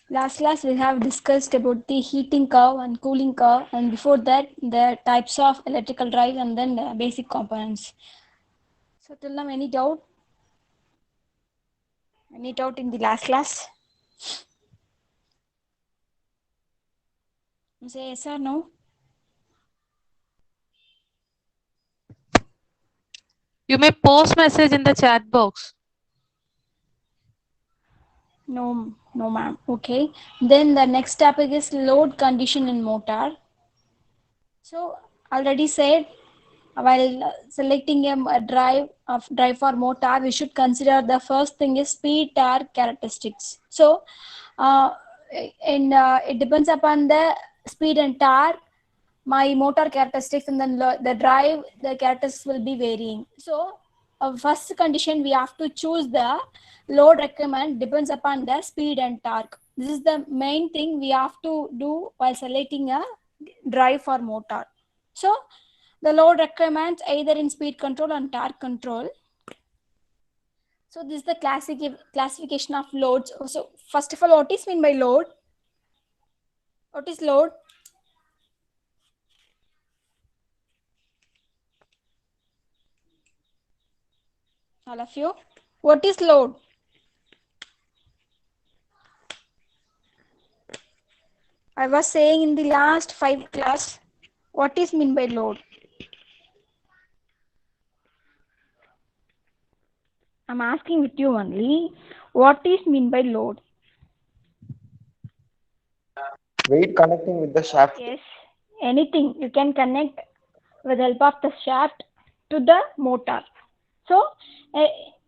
Last class we have discussed about the heating curve and cooling curve, and before that the types of electrical drive and then the basic components. So till now, any doubt? Any doubt in the last class? Say yes or no. You may post message in the chat box. No, no, ma'am. Okay. Then the next topic is load condition in motor. So already said, while selecting a drive for motor, we should consider the first thing is speed torque characteristics. So uh, it depends upon the speed and torque, my motor characteristics, and then the drive, the characteristics will be varying. So first condition we have to choose the load requirement depends upon the speed and torque. This is the main thing we have to do while selecting a drive for motor. So the load requirements either in speed control and torque control. So this is the classification of loads. So first of all, what is mean by load? What is load? All of you. What is load? I was saying in the last 5 class, what is mean by load? I'm asking with you only, what is mean by load? Weight connecting with the shaft. Yes, anything you can connect with the help of the shaft to the motor. So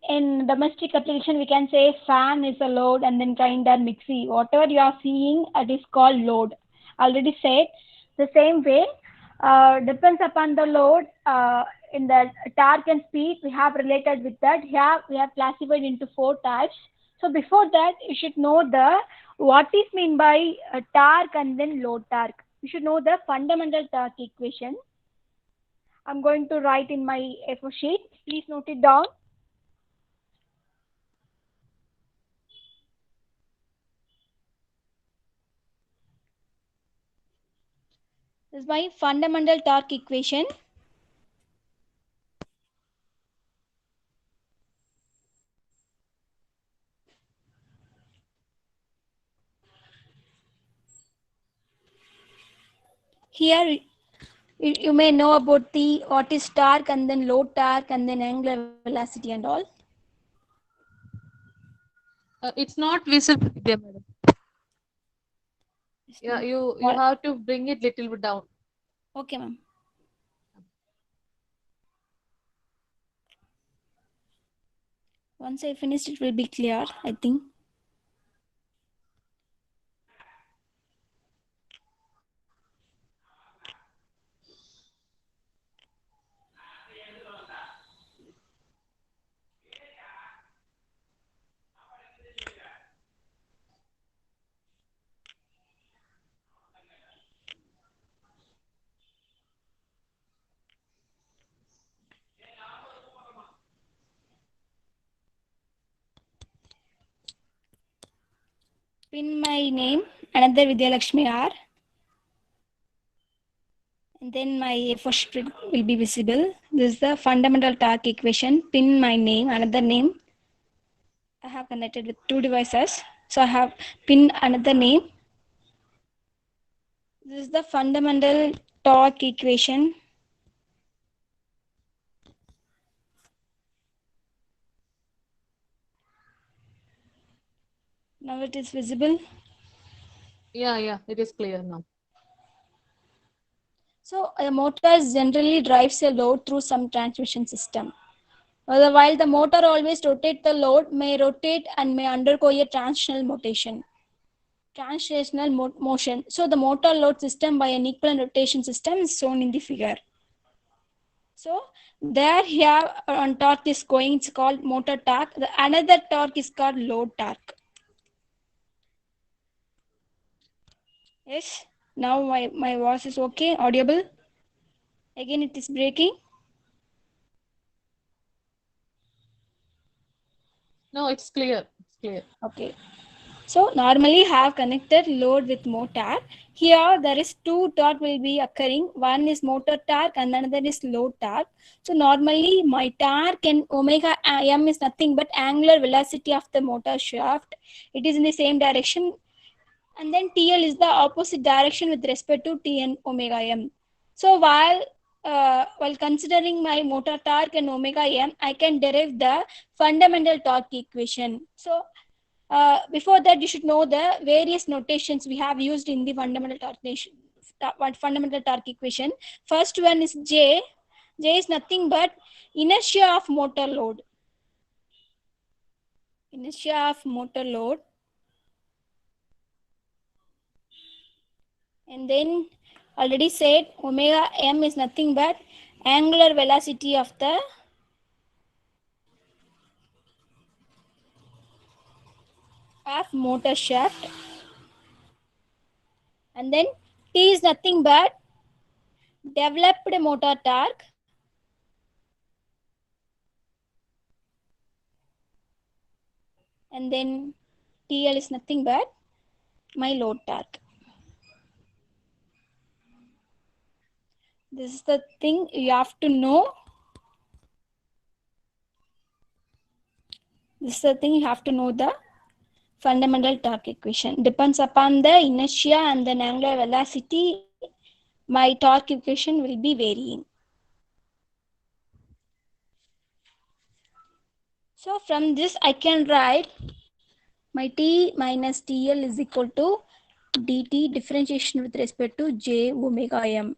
in domestic application, we can say fan is a load, and then grinder, mixie, whatever you are seeing, it is called load. Already said the same way. Depends upon the load. In the torque and speed, we have related with that. Here we have classified into 4 types. So before that, you should know the what is mean by torque and then load torque. You should know the fundamental torque equation. I'm going to write in my A4 sheet. Please note it down. This is my fundamental torque equation. Here you may know about the what is torque and then load torque and then angular velocity and all. It's not visible there, madam. Yeah, you have to bring it little bit down. Okay, ma'am. Once I finish, it will be clear, I think. Pin my name, another Vidyalakshmi R. And then my A4 sheet will be visible. This is the fundamental torque equation. Pin my name, another name. I have connected with 2 devices. So I have pin another name. This is the fundamental torque equation. Now it is visible. Yeah, it is clear now. So a motor generally drives a load through some transmission system. While the motor always rotates, the load may rotate and may undergo a translational motion. So the motor load system by an equivalent rotation system is shown in the figure. So there here on torque is going, it's called motor torque. The another torque is called load torque. Yes. Now my voice is okay, audible. Again, it is breaking. No, it's clear. It's clear. Okay. So normally have connected load with motor. Here there is two torque will be occurring. One is motor torque and another is load torque. So normally my torque and omega m is nothing but angular velocity of the motor shaft. It is in the same direction, and then TL is the opposite direction with respect to T and omega m. So while considering my motor torque and omega m, I can derive the fundamental torque equation. So before that, you should know the various notations we have used in the fundamental torque equation. First one is J. J is nothing but inertia of motor load. Inertia of motor load. And then already said omega m is nothing but angular velocity of the motor shaft. And then T is nothing but developed motor torque. And then TL is nothing but my load torque. This is the thing you have to know. This is the thing you have to know, the fundamental torque equation. Depends upon the inertia and the angular velocity, my torque equation will be varying. So from this I can write my T minus TL is equal to dt differentiation with respect to j omega m.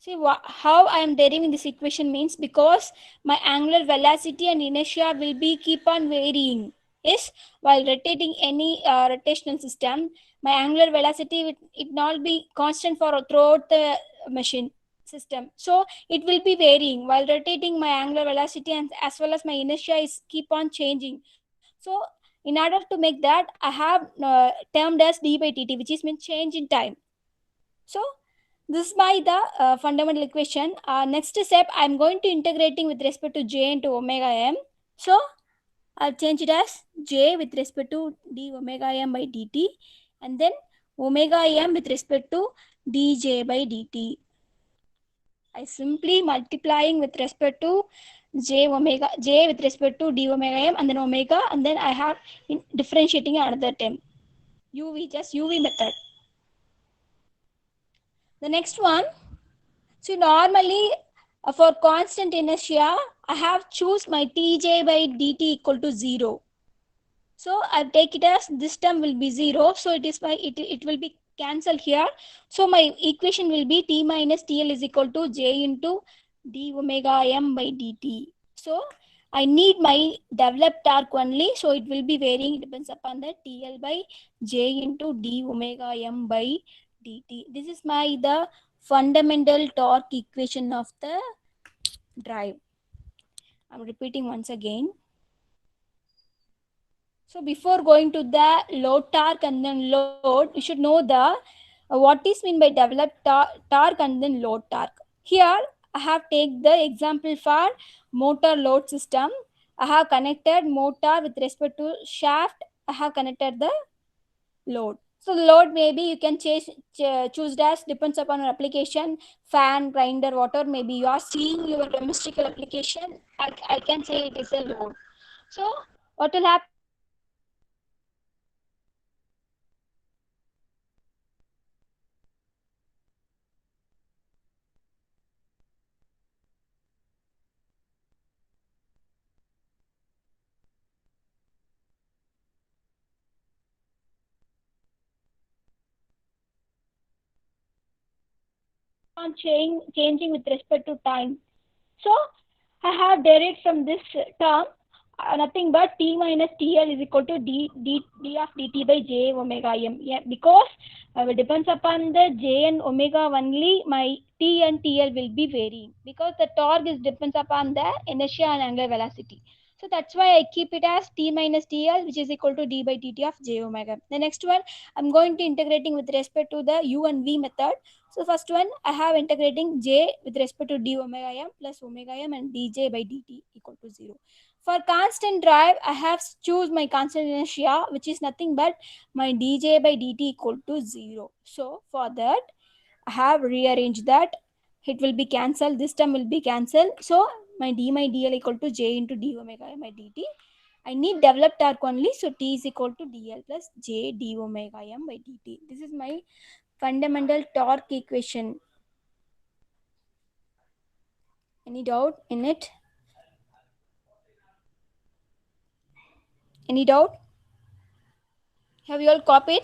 See how I am deriving this equation means, because my angular velocity and inertia will be keep on varying. Yes, while rotating any rotational system, my angular velocity it not be constant for throughout the machine system. So it will be varying while rotating. My angular velocity and as well as my inertia is keep on changing. So in order to make that, I have termed as d by dt, which is mean change in time. So this is by the fundamental equation. Next step, I'm going to integrating with respect to j into omega m. So I'll change it as j with respect to d omega m by dt, and then omega m with respect to dj by dt. I simply multiplying with respect to j with respect to d omega m and then omega, and then I have differentiating another term. Just UV method. The next one, so normally for constant inertia, I have choose my Tj by dt equal to 0. So I take it as this term will be 0. So it will be cancelled here. So my equation will be T minus TL is equal to J into d omega m by dt. So I need my developed torque only. So it will be varying. It depends upon the TL by J into d omega m by dt. This is the fundamental torque equation of the drive. I'm repeating once again. So before going to the load torque and then load, you should know the what is mean by developed torque and then load torque. Here I have take the example for motor load system. I have connected motor with respect to shaft. I have connected the load. So the load maybe you can choose as depends upon your application, fan, grinder, whatever maybe you are seeing your domestic application. I can say it is a load. So what will happen? On changing with respect to time. So I have derived from this term nothing but T minus TL is equal to d of dt by j omega m. Yeah, because it depends upon the j and omega only, my T and TL will be varying, because the torque is depends upon the inertia and angular velocity. So that's why I keep it as T minus TL, which is equal to D by dt of j omega. The next one, I'm going to integrating with respect to the U and V method. So first one, I have integrating J with respect to d omega m plus omega m and dj by dt equal to 0. For constant drive, I have choose my constant inertia, which is nothing but my dj by dt equal to 0. So for that, I have rearranged that. It will be cancelled. This term will be cancelled. So my dl equal to j into d omega m by dt. I need developed torque only. So T is equal to dl plus j d omega m by dt. This is my fundamental torque equation. Any doubt in it? Any doubt? Have you all copied?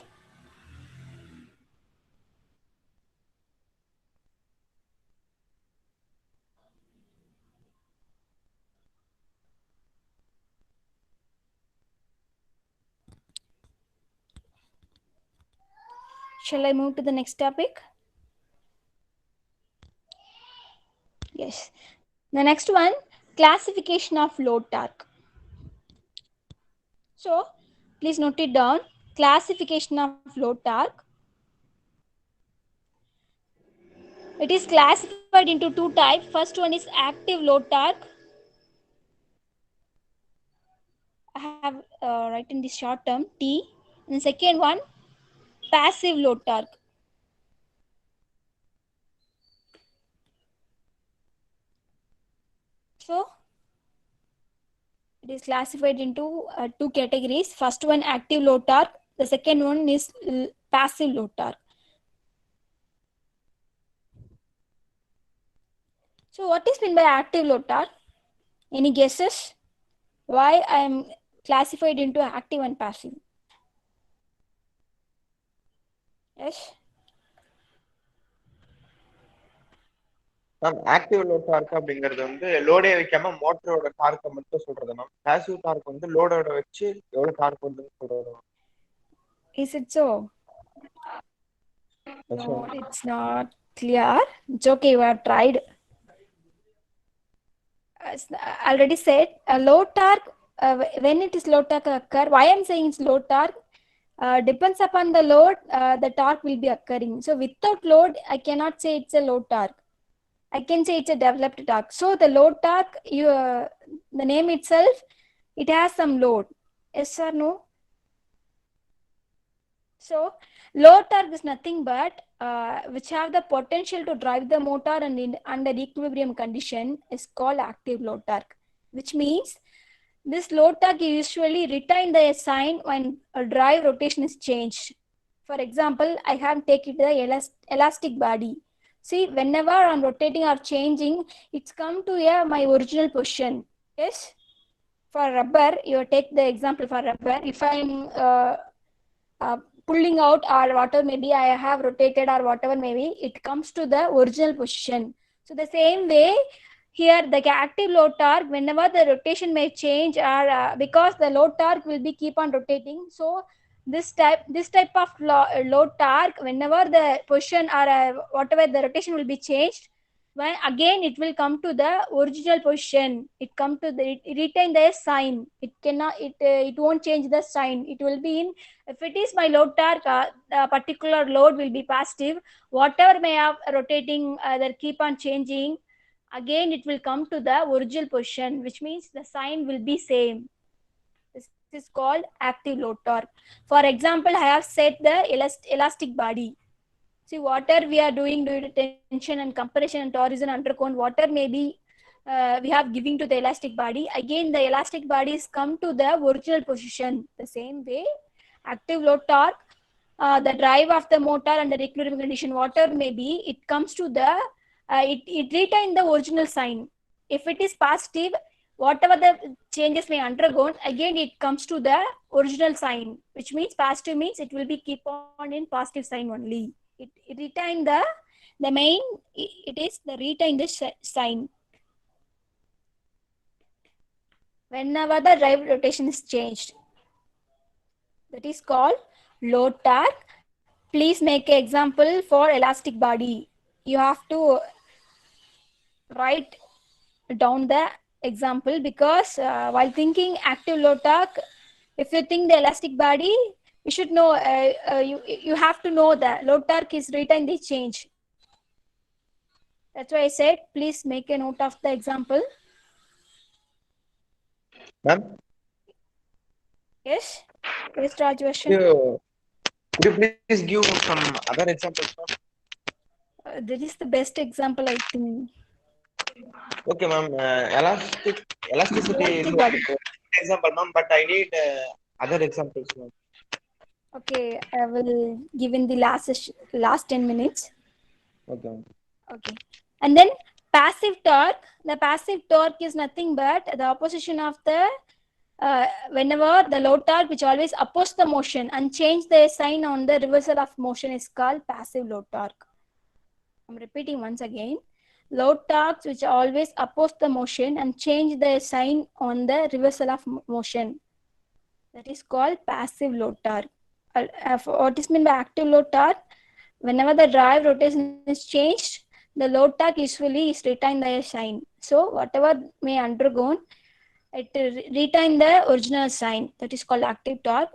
Shall I move to the next topic? Yes. The next one, classification of load torque. So please note it down. Classification of load torque. It is classified into two types. First one is active load torque. I have written this short term T. And the second one, passive load torque. So it is classified into two categories. First one, active load torque. The second one is passive load torque. So what is meant by active load torque? Any guesses? Why I am classified into active and passive? Yes. Ma'am active load torque அப்படிங்கிறது வந்து லோடே வைக்காம மோட்டரோட டார்க்கை மட்டும் சொல்றது ma'am. Passive dark வந்து லோடோட வச்சு எவ்வளவு dark வருதுன்னு சொல்றது. Is it so? No, it's not clear. It's okay, you have tried. As I already said, a low torque, when it is low torque occur, why I'm saying it's low torque, depends upon the load, the torque will be occurring. So without load, I cannot say it's a low torque. I can say it's a developed torque. So the load torque, the name itself, it has some load. Yes or no? So load torque is nothing but which have the potential to drive the motor and under equilibrium condition is called active load torque, which means this load torque usually retain the sign when a drive rotation is changed. For example, I have taken the elastic body. See, whenever I'm rotating or changing, it's come to my original position. Yes. For rubber, you take the example for rubber. If I'm pulling out or whatever, maybe I have rotated or whatever, maybe it comes to the original position. So the same way here, the active load torque, whenever the rotation may change or because the load torque will be keep on rotating. So this type of load torque, whenever the position or whatever the rotation will be changed, when again it will come to the original position. It come to the it retain the sign. It cannot it won't change the sign. It will be in, if it is my load torque, the particular load will be positive. Whatever may have rotating, that keep on changing, again it will come to the original position, which means the sign will be same. This is called active load torque. For example, I have set the elastic body. See, whatever we are doing due to tension and compression and torsion under cone, whatever maybe we have giving to the elastic body, again the elastic body is come to the original position. The same way, active load torque, the drive of the motor under equilibrium condition, whatever may be, it comes to the, it retain the original sign. If it is positive, whatever the changes may undergo, again it comes to the original sign, which means positive means it will be keep on in positive sign only. It retain the main, it is the retain the sign whenever the drive rotation is changed. That is called load torque. Please make an example for elastic body. You have to write down the example because while thinking active load torque, if you think the elastic body, you should know, you have to know that load torque is written the change. That's why I said, please make a note of the example. Ma'am, Yes, Rajvarshan. could you please give some other examples, ma'am? That is the best example, I think. Okay, ma'am. Elasticity is Elastic one body. example, ma'am, but I need other examples, ma'am. Okay, I will give in the last 10 minutes. Okay, ma'am. Okay. And then passive torque. The passive torque is nothing but the opposition of the whenever the load torque which always oppose the motion and change the sign on the reversal of motion is called passive load torque. I'm repeating once again. Load torques which always oppose the motion and change the sign on the reversal of motion. That is called passive load torque. What is meant by active load torque? Whenever the drive rotation is changed, the load torque usually is retained by a sign. So whatever may undergone, it retain the original sign. That is called active torque.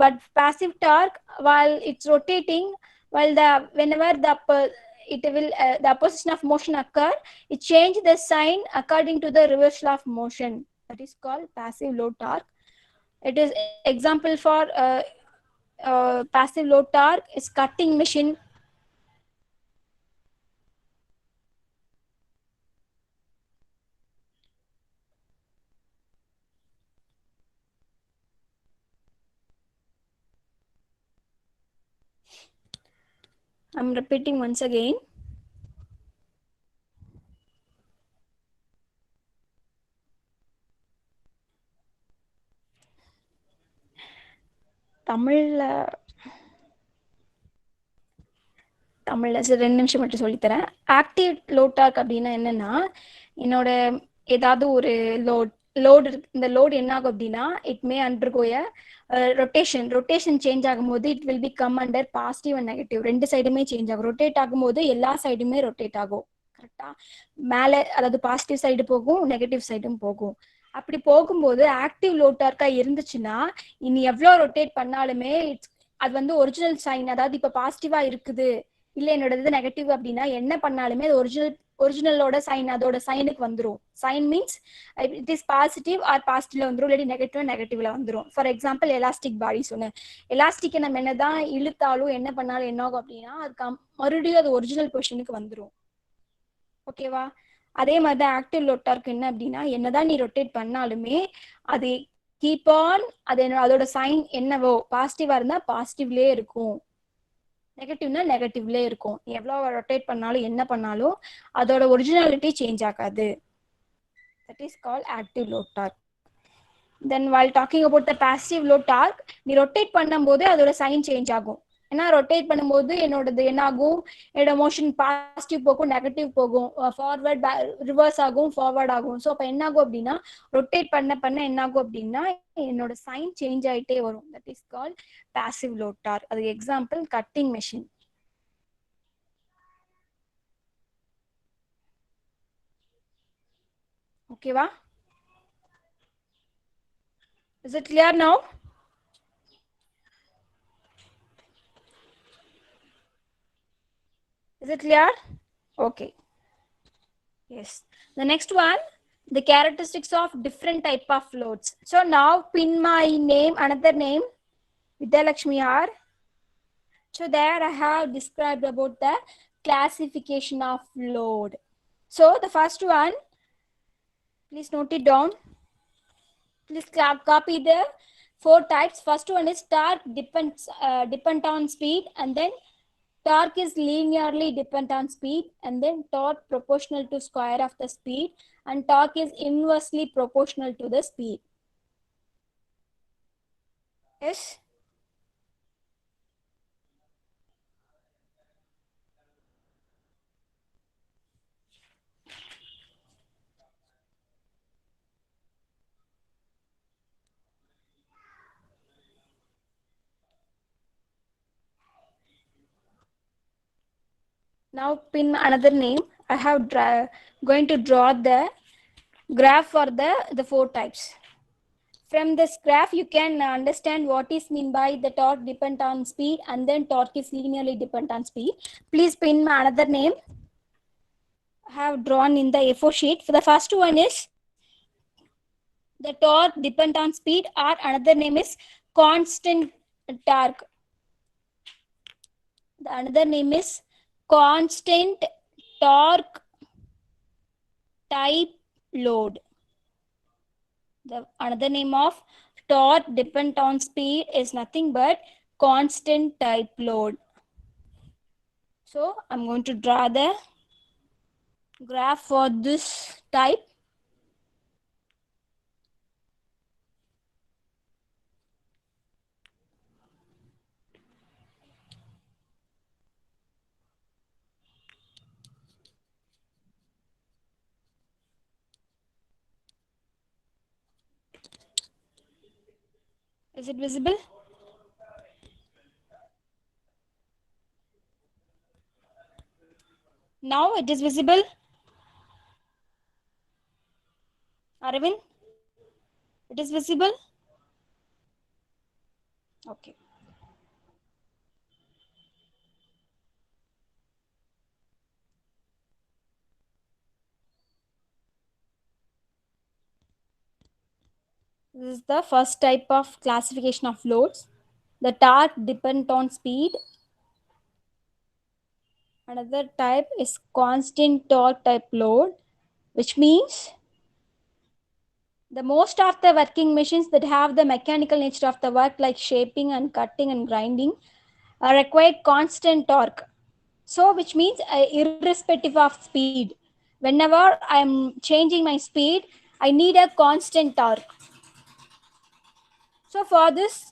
But passive torque, while it's rotating, while whenever the opposition of motion occur, it change the sign according to the reversal of motion. That is called passive load torque. It is example for passive load torque is cutting machine. I'm repeating once again. தமிழ்ல சரி 2 நிமிஷம் மட்டும் சொல்லித்தரேன். Active load torque அப்படின்னா என்னன்னா, என்னோட ஏதாவது ஒரு லோடு இந்த லோடு என்ன ஆகும் அப்படின்னா, இட் மே அண்டர்கோய ரொட்டேஷன் சேஞ்ச் ஆகும்போது it will be come under positive and negative, 2 சைடுமே சேஞ்ச் ஆகும். ரொட்டேட் ஆகும்போது எல்லா சைடுமே ரொட்டேட் ஆகும். கரெக்டா? மேலே அதாவது பாசிட்டிவ் சைடு போகும், நெகட்டிவ் சைடும் போகும். அப்படி போகும்போது ஆக்டிவ் லோட் டார்க்கா இருந்துச்சுன்னா, இனி எவ்வளோ ரொட்டேட் பண்ணாலுமே அது வந்து ஒரிஜினல் சைன், அதாவது இப்ப பாசிட்டிவா இருக்குது இல்ல என்னோட இது நெகட்டிவ் அப்படின்னா என்ன பண்ணாலுமே அது ஒரிஜினலோட சைன் அதோட சைனுக்கு வந்துடும். Sign means it is positive or பாசிட்டிவ்ல வந்துடும், இல்லாட்டி நெகட்டிவ்ல வந்துடும். ஃபார் எக்ஸாம்பிள் எலாஸ்டிக் பாடி சொன்னேன். எலாஸ்டிக்கை நம்ம என்னதான் இழுத்தாலும் என்ன பண்ணாலும் என்ன ஆகும் அப்படின்னா அது மறுபடியும் அது ஒரிஜினல் பொசிஷனுக்கு வந்துடும். ஓகேவா? அதே மாதிரிதான் ஆக்டிவ் லோட் டார்க் என்ன அப்படின்னா, என்னதான் நீ ரொட்டேட் பண்ணாலுமே அது கீப் ஆன் அதோட சைன் என்னவோ பாசிட்டிவா இருந்தா பாசிட்டிவ்லயே இருக்கும், நெகட்டிவ்னா நெகட்டிவ்லயே இருக்கும். எவ்வளவு ரொட்டேட் பண்ணாலும் என்ன பண்ணாலும் அதோட ஒரிஜினாலிட்டி சேஞ்ச் ஆகாது. That is called active load torque. Then while talking about the passive load torque, நீ ரொட்டேட் பண்ணும்போது அதோட சைன் சேஞ்ச் ஆகும். ஏன்னா ரொட்டேட் பண்ணும்போது என்னோடது என்ன ஆகும், என்னோட மோஷன் பாசிட்டிவ் போகும், நெகட்டிவ் போகும், ஃபார்வர்ட் ரிவர்ஸ் ஆகும், ஃபார்வர்ட் ஆகும். ஸோ அப்போ என்ன ஆகும் அப்படின்னா ரொட்டேட் பண்ண என்ன ஆகும் அப்படின்னா என்னோட சைன் சேஞ்ச் ஆகிட்டே வரும். That is call passive load torque. அதுக்கு எக்ஸாம்பிள் கட்டிங் மெஷின். ஓகேவா? Is it clear now? Is it clear? Okay. Yes. The next one, the characteristics of different type of loads. So now pin my name, another name, Vidyalakshmi R. So there I have described about the classification of load. So the first one, please note it down. Please copy the 4 types. First one is torque depend on speed, and then torque is linearly dependent on speed, and then torque proportional to square of the speed, and torque is inversely proportional to the speed. Yes? Now pin another name. I have going to draw the graph for the four types. From this graph, you can understand what is mean by the torque dependent on speed, and then torque is linearly dependent on speed. Please pin my another name I have drawn in the A4 sheet. For the first one is the torque dependent on speed, or another name is constant torque. The another name is constant torque type load. The another name of torque dependent on speed is nothing but constant type load. So I'm going to draw the graph for this type. Is it visible? Now it is visible. Arvind, it is visible? Okay. This is the first type of classification of loads. The torque depends on speed. Another type is constant torque type load, which means the most of the working machines that have the mechanical nature of the work, like shaping and cutting and grinding, require constant torque. So, which means irrespective of speed, whenever I'm changing my speed, I need a constant torque. So for this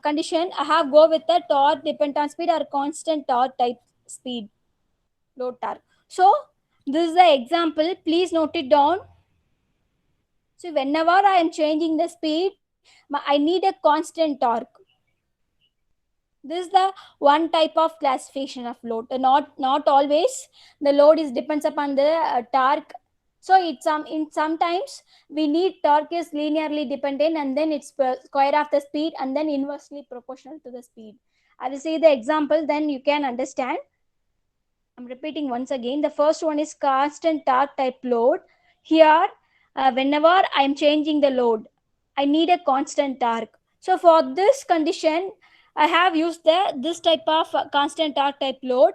condition, I have go with the torque dependent on speed or constant torque type speed load torque. So this is the example. Please note it down. So whenever I am changing the speed, I need a constant torque. This is the one type of classification of load. Not always the load is depends upon the torque. So it's in sometimes we need torque is linearly dependent, and then it's square of the speed, and then inversely proportional to the speed. I will say the example, then you can understand. I'm repeating once again. The first one is constant torque type load. Here, whenever I'm changing the load, I need a constant torque. So for this condition, I have used this type of constant torque type load.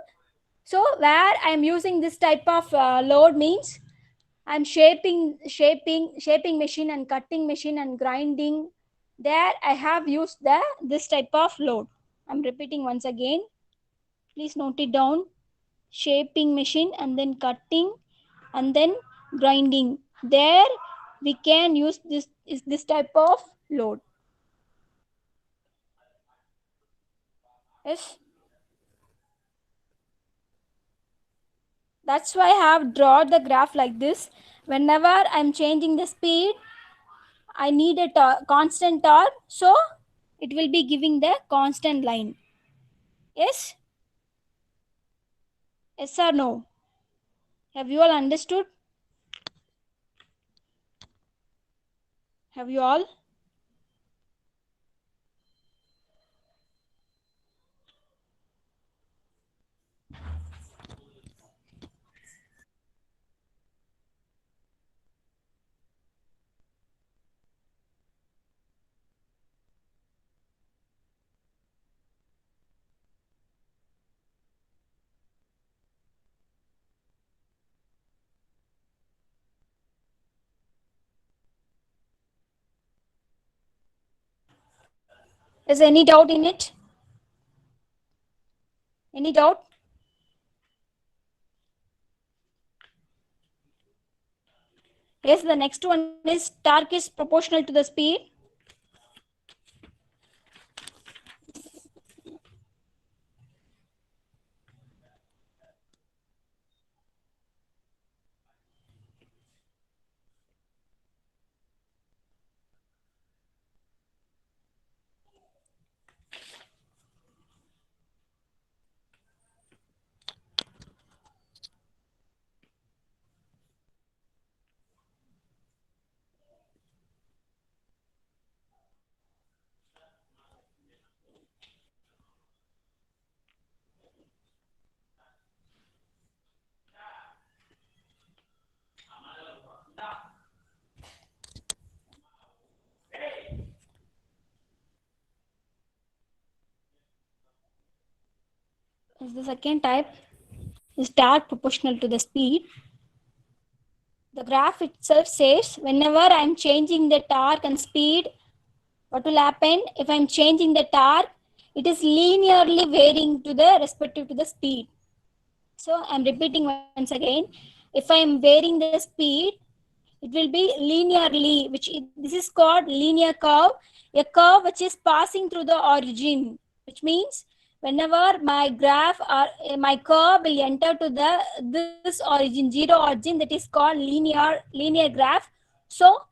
So where I am using this type of load means I'm shaping machine and cutting machine and grinding. There I have used this type of load. I'm repeating once again. Please note it down. Shaping machine and then cutting and then grinding. There we can use this type of load. Yes. That's why I have drawn the graph like this. Whenever I'm changing the speed, I need a constant torque. So it will be giving the constant line. Yes? Yes or no? Have you all understood? Have you all? Is any doubt in it? Any doubt? Yes, the next one is torque is proportional to the speed. is the second type is torque proportional to the speed. The graph itself says whenever I'm changing the torque and speed, what will happen? If I'm changing the torque, it is linearly varying to the respective to the speed. So I'm repeating once again. If I'm varying the speed, it will be linearly, this is called linear curve, a curve which is passing through the origin, which means whenever my graph or my curve will enter to this origin, zero origin, that is called linear graph. So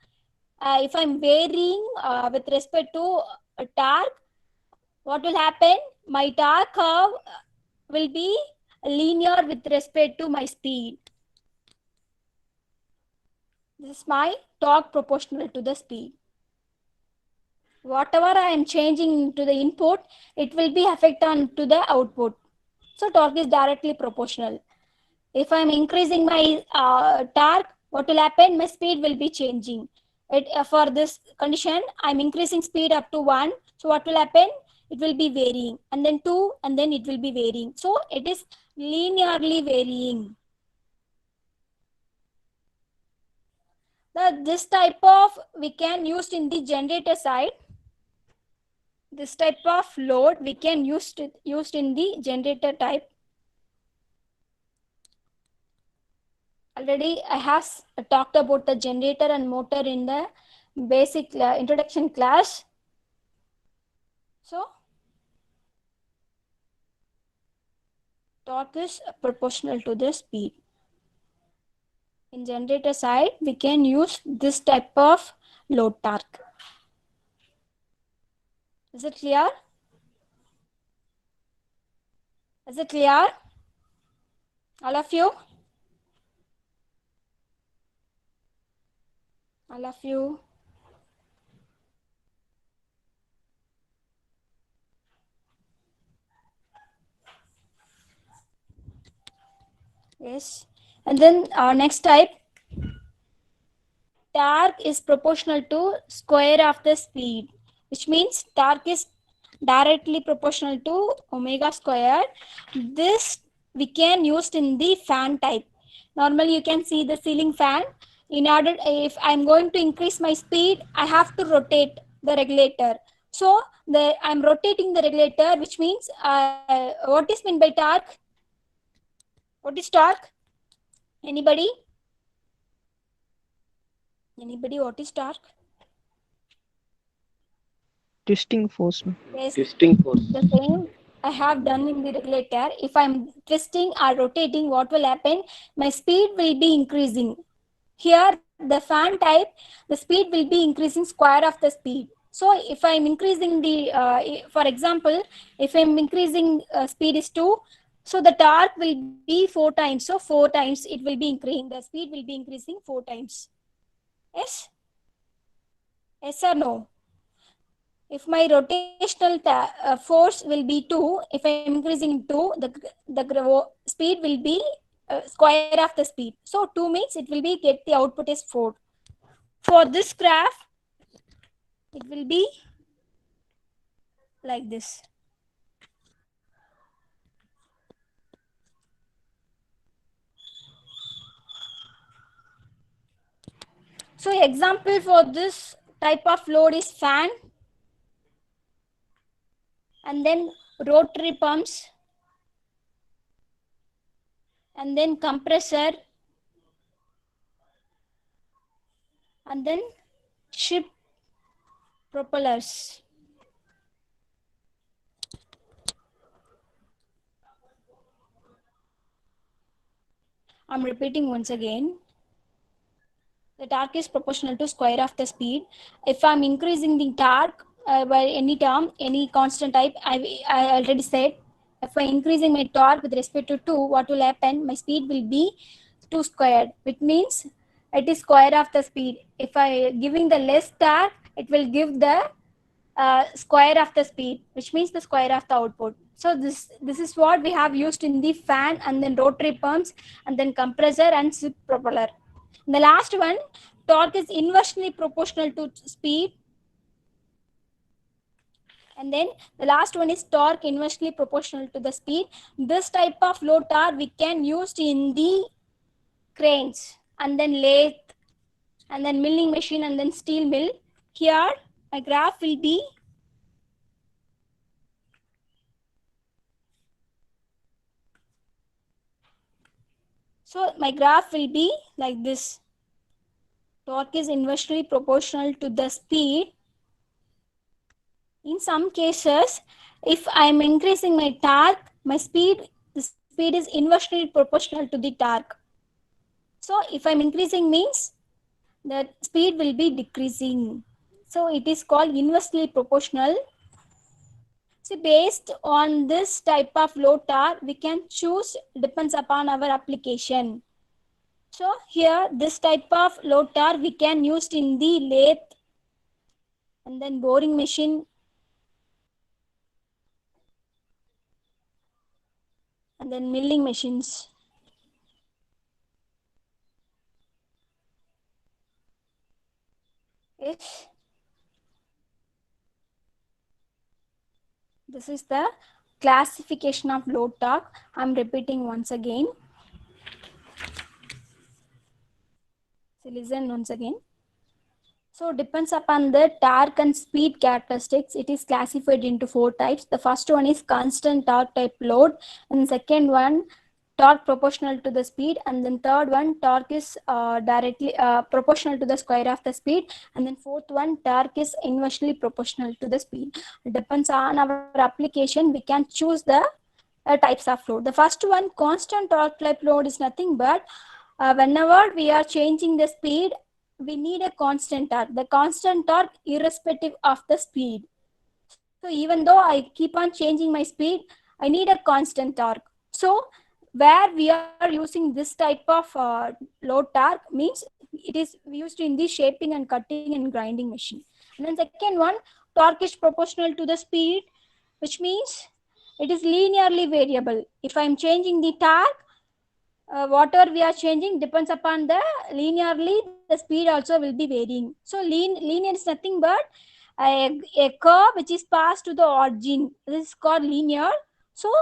if I'm varying with respect to torque, what will happen? My torque curve will be linear with respect to my speed. This is my torque proportional to the speed. Whatever I am changing to the input, it will be affect on to the output. So torque is directly proportional. If I am increasing my torque, what will happen? My speed will be changing. For this condition, I am increasing speed up to 1. So what will happen? It will be varying. And then 2, and then it will be varying. So it is linearly varying. This type of we can use in the generator side. This type of load we can used in the generator type. Already I have talked about the generator and motor in the basic introduction class. So torque is proportional to the speed. In generator side, we can use this type of load torque. Is it clear? Is it clear? All of you? All of you? Yes. And then our next type, torque is proportional to square of the speed, which means torque is directly proportional to omega square. This we can use in the fan type. Normally you can see the ceiling fan. In order, if I'm going to increase my speed, I have to rotate the regulator. So I'm rotating the regulator, which means what is meant by torque? What is torque? Anybody? Anybody, what is torque? Twisting force. Yes, Twisting force. the same I have done in the regulator. If I'm twisting or rotating, what will happen? My speed will be increasing. Here, the fan type, the speed will be increasing square of the speed. So if I'm increasing the, for example, if I'm increasing speed is 2, so the torque will be 4 times. So 4 times it will be increasing. The speed will be increasing 4 times. Yes? Yes or no? If my rotational force will be 2, if I am increasing 2, the speed will be square of the speed. So 2 means it will be get the output is 4. For this graph, it will be like this. So example for this type of load is fan, and then rotary pumps, and then compressor, and then ship propellers. I'm repeating once again. The torque is proportional to square of the speed. If I'm increasing the torque by any term, any constant type, I already said, if I'm increasing my torque with respect to 2, what will happen? My speed will be 2 squared, which means it is square of the speed. If I giving the less torque, it will give the square of the speed, which means the square of the output. So this is what we have used in the fan, and then rotary pumps, and then compressor and ship propeller. And the last one, torque is inversely proportional to speed. And then the last one is torque inversely proportional to the speed. This type of load torque we can use in the cranes and then lathe and then milling machine and then steel mill. Here my graph will be like this. Torque is inversely proportional to the speed. In some cases, if I am increasing my torque, the speed is inversely proportional to the torque. So if I'm increasing means the speed will be decreasing. So it is called inversely proportional. So based on this type of load torque, we can choose, depends upon our application. So here this type of load torque we can use in the lathe and then boring machine and then milling machines. Yes. This is the classification of load torque. I'm repeating once again. So listen once again. So depends upon the torque and speed characteristics. It is classified into 4 types. The first one is constant torque type load, and the second one torque proportional to the speed, and then third one torque is directly proportional to the square of the speed, and then fourth one torque is inversely proportional to the speed. It depends on our application. We can choose the types of load. The first one, constant torque type load, is nothing but whenever we are changing the speed, we need a constant torque. The constant torque irrespective of the speed. So even though I keep on changing my speed, I need a constant torque. So where we are using this type of load torque means it is used in the shaping and cutting and grinding machine. And then second one, torque is proportional to the speed, which means it is linearly variable. If I am changing the torque, whatever we are changing depends upon the linearly, the speed also will be varying. So linear is nothing but a curve which is passed to the origin. This is called linear. So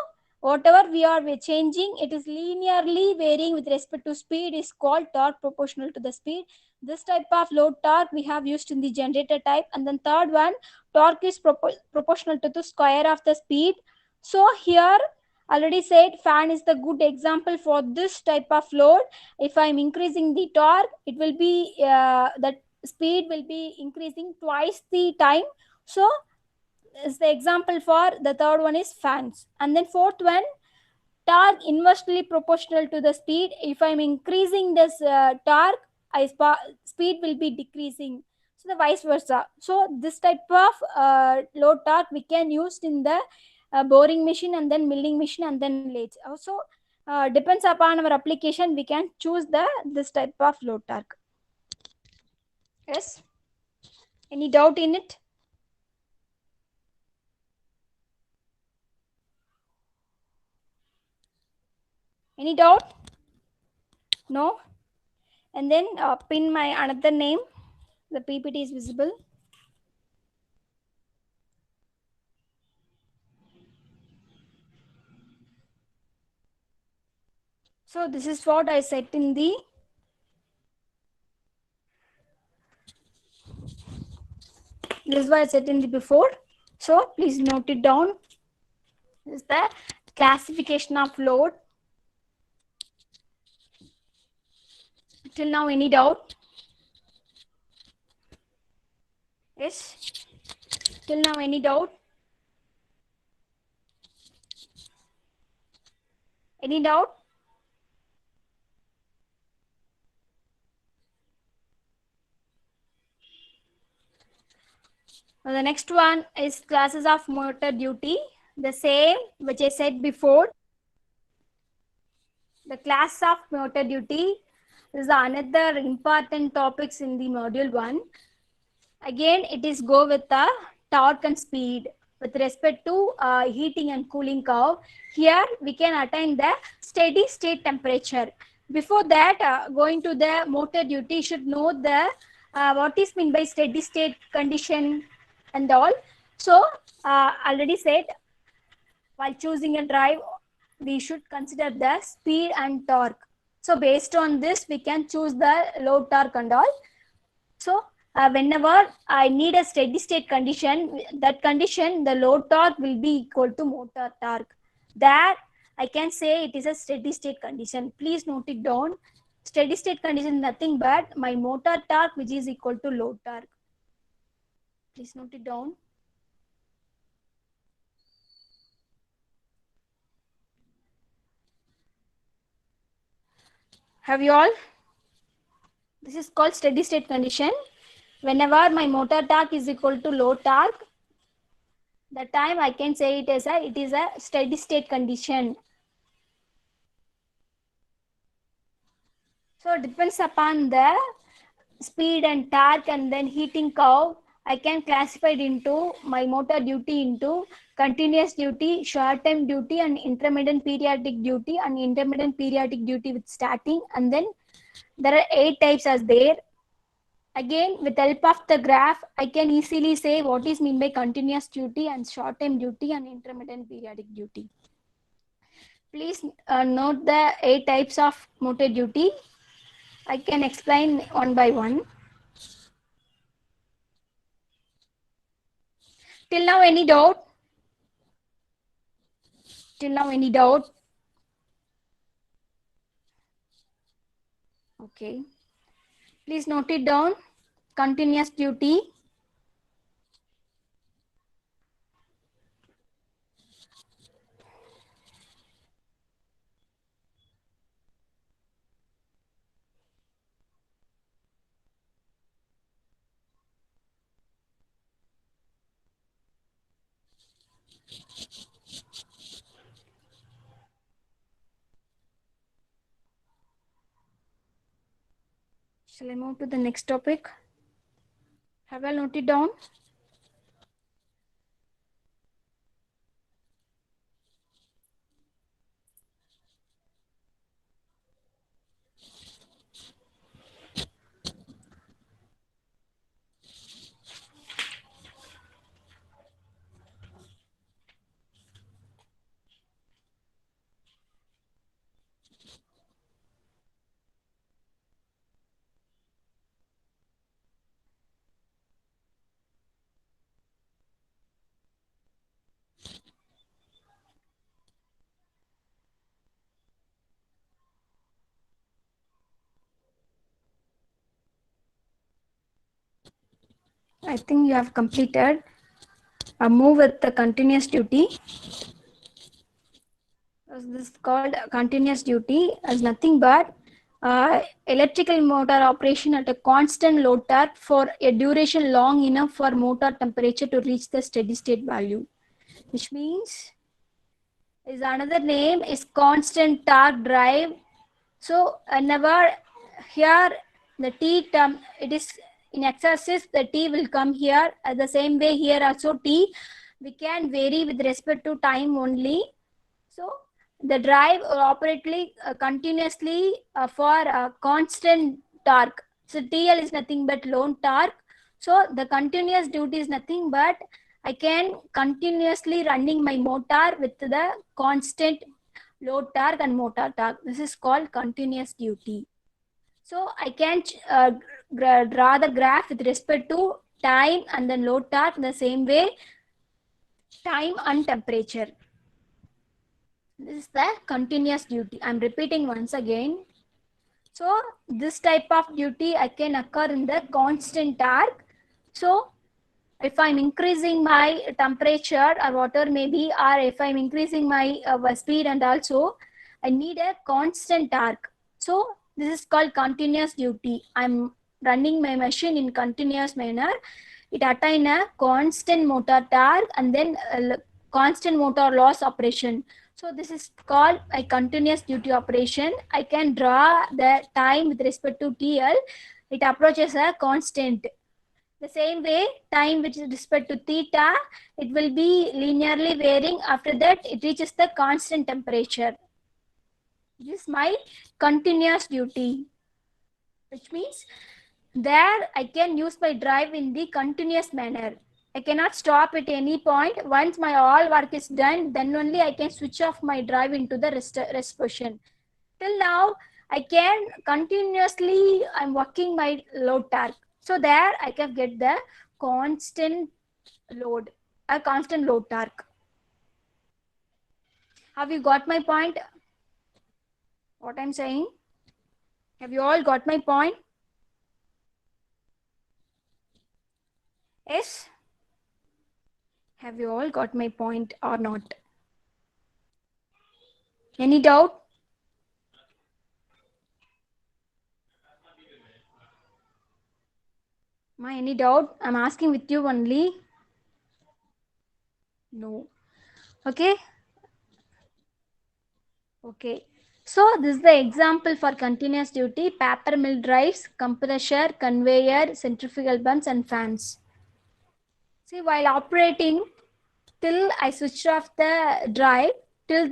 whatever we are changing, it is linearly varying with respect to speed, is called torque proportional to the speed. This type of load torque we have used in the generator type. And then third one, torque is proportional to the square of the speed. So here already said fan is the good example for this type of load. If I'm increasing the torque, it will be that speed will be increasing twice the time. So is the example for the third one is fans. And then fourth one, torque inversely proportional to the speed. If I'm increasing this torque, speed will be decreasing. So the vice versa. So this type of load torque we can use in the boring machine and then milling machine and then lathe. Also depends upon our application, we can choose this type of load torque. Yes. Any doubt in it? Any doubt? No? And then pin my another name. The PPT is visible. So this is what I said in the before. So please note it down. This is the classification of load. Till now, any doubt? Yes. Till now, any doubt? Any doubt? Now the next one is classes of motor duty. The same which I said before. The class of motor duty is another important topics in the module 1. Again, it is go with the torque and speed with respect to heating and cooling curve. Here we can attain the steady state temperature. Before that, going to the motor duty, should know the what is meant by steady state condition and all. So already said, while choosing a drive, we should consider the speed and torque. So based on this, we can choose the load, torque and all. So whenever I need a steady state condition, that condition, the load torque will be equal to motor torque. There I can say it is a steady state condition. Please note it down. Steady state condition is nothing but my motor torque, which is equal to load torque. Please note it down. Have you all? This is called steady state condition. Whenever my motor torque is equal to load torque, the time I can say it is a steady state condition. So depends upon the speed and torque and then heating curve. I can classify it into my motor duty into continuous duty, short time duty, and intermittent periodic duty, and intermittent periodic duty with starting. And then there are 8 types as there. Again, with the help of the graph, I can easily say what is meant by continuous duty and short time duty and intermittent periodic duty. Please note the 8 types of motor duty. I can explain one by one. Till now, any doubt? Till now, any doubt? Okay. Please note it down. Continuous duty. Shall I move to the next topic? Have I noted down? I think you have completed. Move with the continuous duty. This is called continuous duty as nothing but electrical motor operation at a constant load torque for a duration long enough for motor temperature to reach the steady state value, which means is another name is constant torque drive. So whenever here the T term, it is in x-axis, the T will come here. At the same way here also T, we can vary with respect to time only. So the drive will operate continuously for a constant torque. So TL is nothing but load torque. So the continuous duty is nothing but I can continuously running my motor with the constant load torque and motor torque. This is called continuous duty. So I can draw the graph with respect to time and then load torque the same way, time and temperature. This is the continuous duty. I'm repeating once again. So this type of duty I can occur in the constant torque. So if I'm increasing my temperature or whatever maybe, or if I'm increasing my speed and also I need a constant torque. So this is called continuous duty. I'm running my machine in continuous manner. It attain a constant motor torque and then constant motor loss operation. So this is called a continuous duty operation. I can draw the time with respect to TL. It approaches a constant. The same way, time with respect to theta, it will be linearly varying. After that, it reaches the constant temperature. This is my continuous duty, which means there I can use my drive in the continuous manner. I cannot stop at any point. Once my all work is done, then only I can switch off my drive into the rest position. Till now, I can continuously, I'm working my load torque. So there I can get the constant load, a constant load torque. Have you got my point? What I'm saying? Have you all got my point? Yes? Have you all got my point or not? Any doubt? Any doubt? I'm asking with you only. No. Okay. Okay. So this is the example for continuous duty: paper mill drives, compressor, conveyor, centrifugal pumps, and fans. See, while operating, till I switch off the drive, till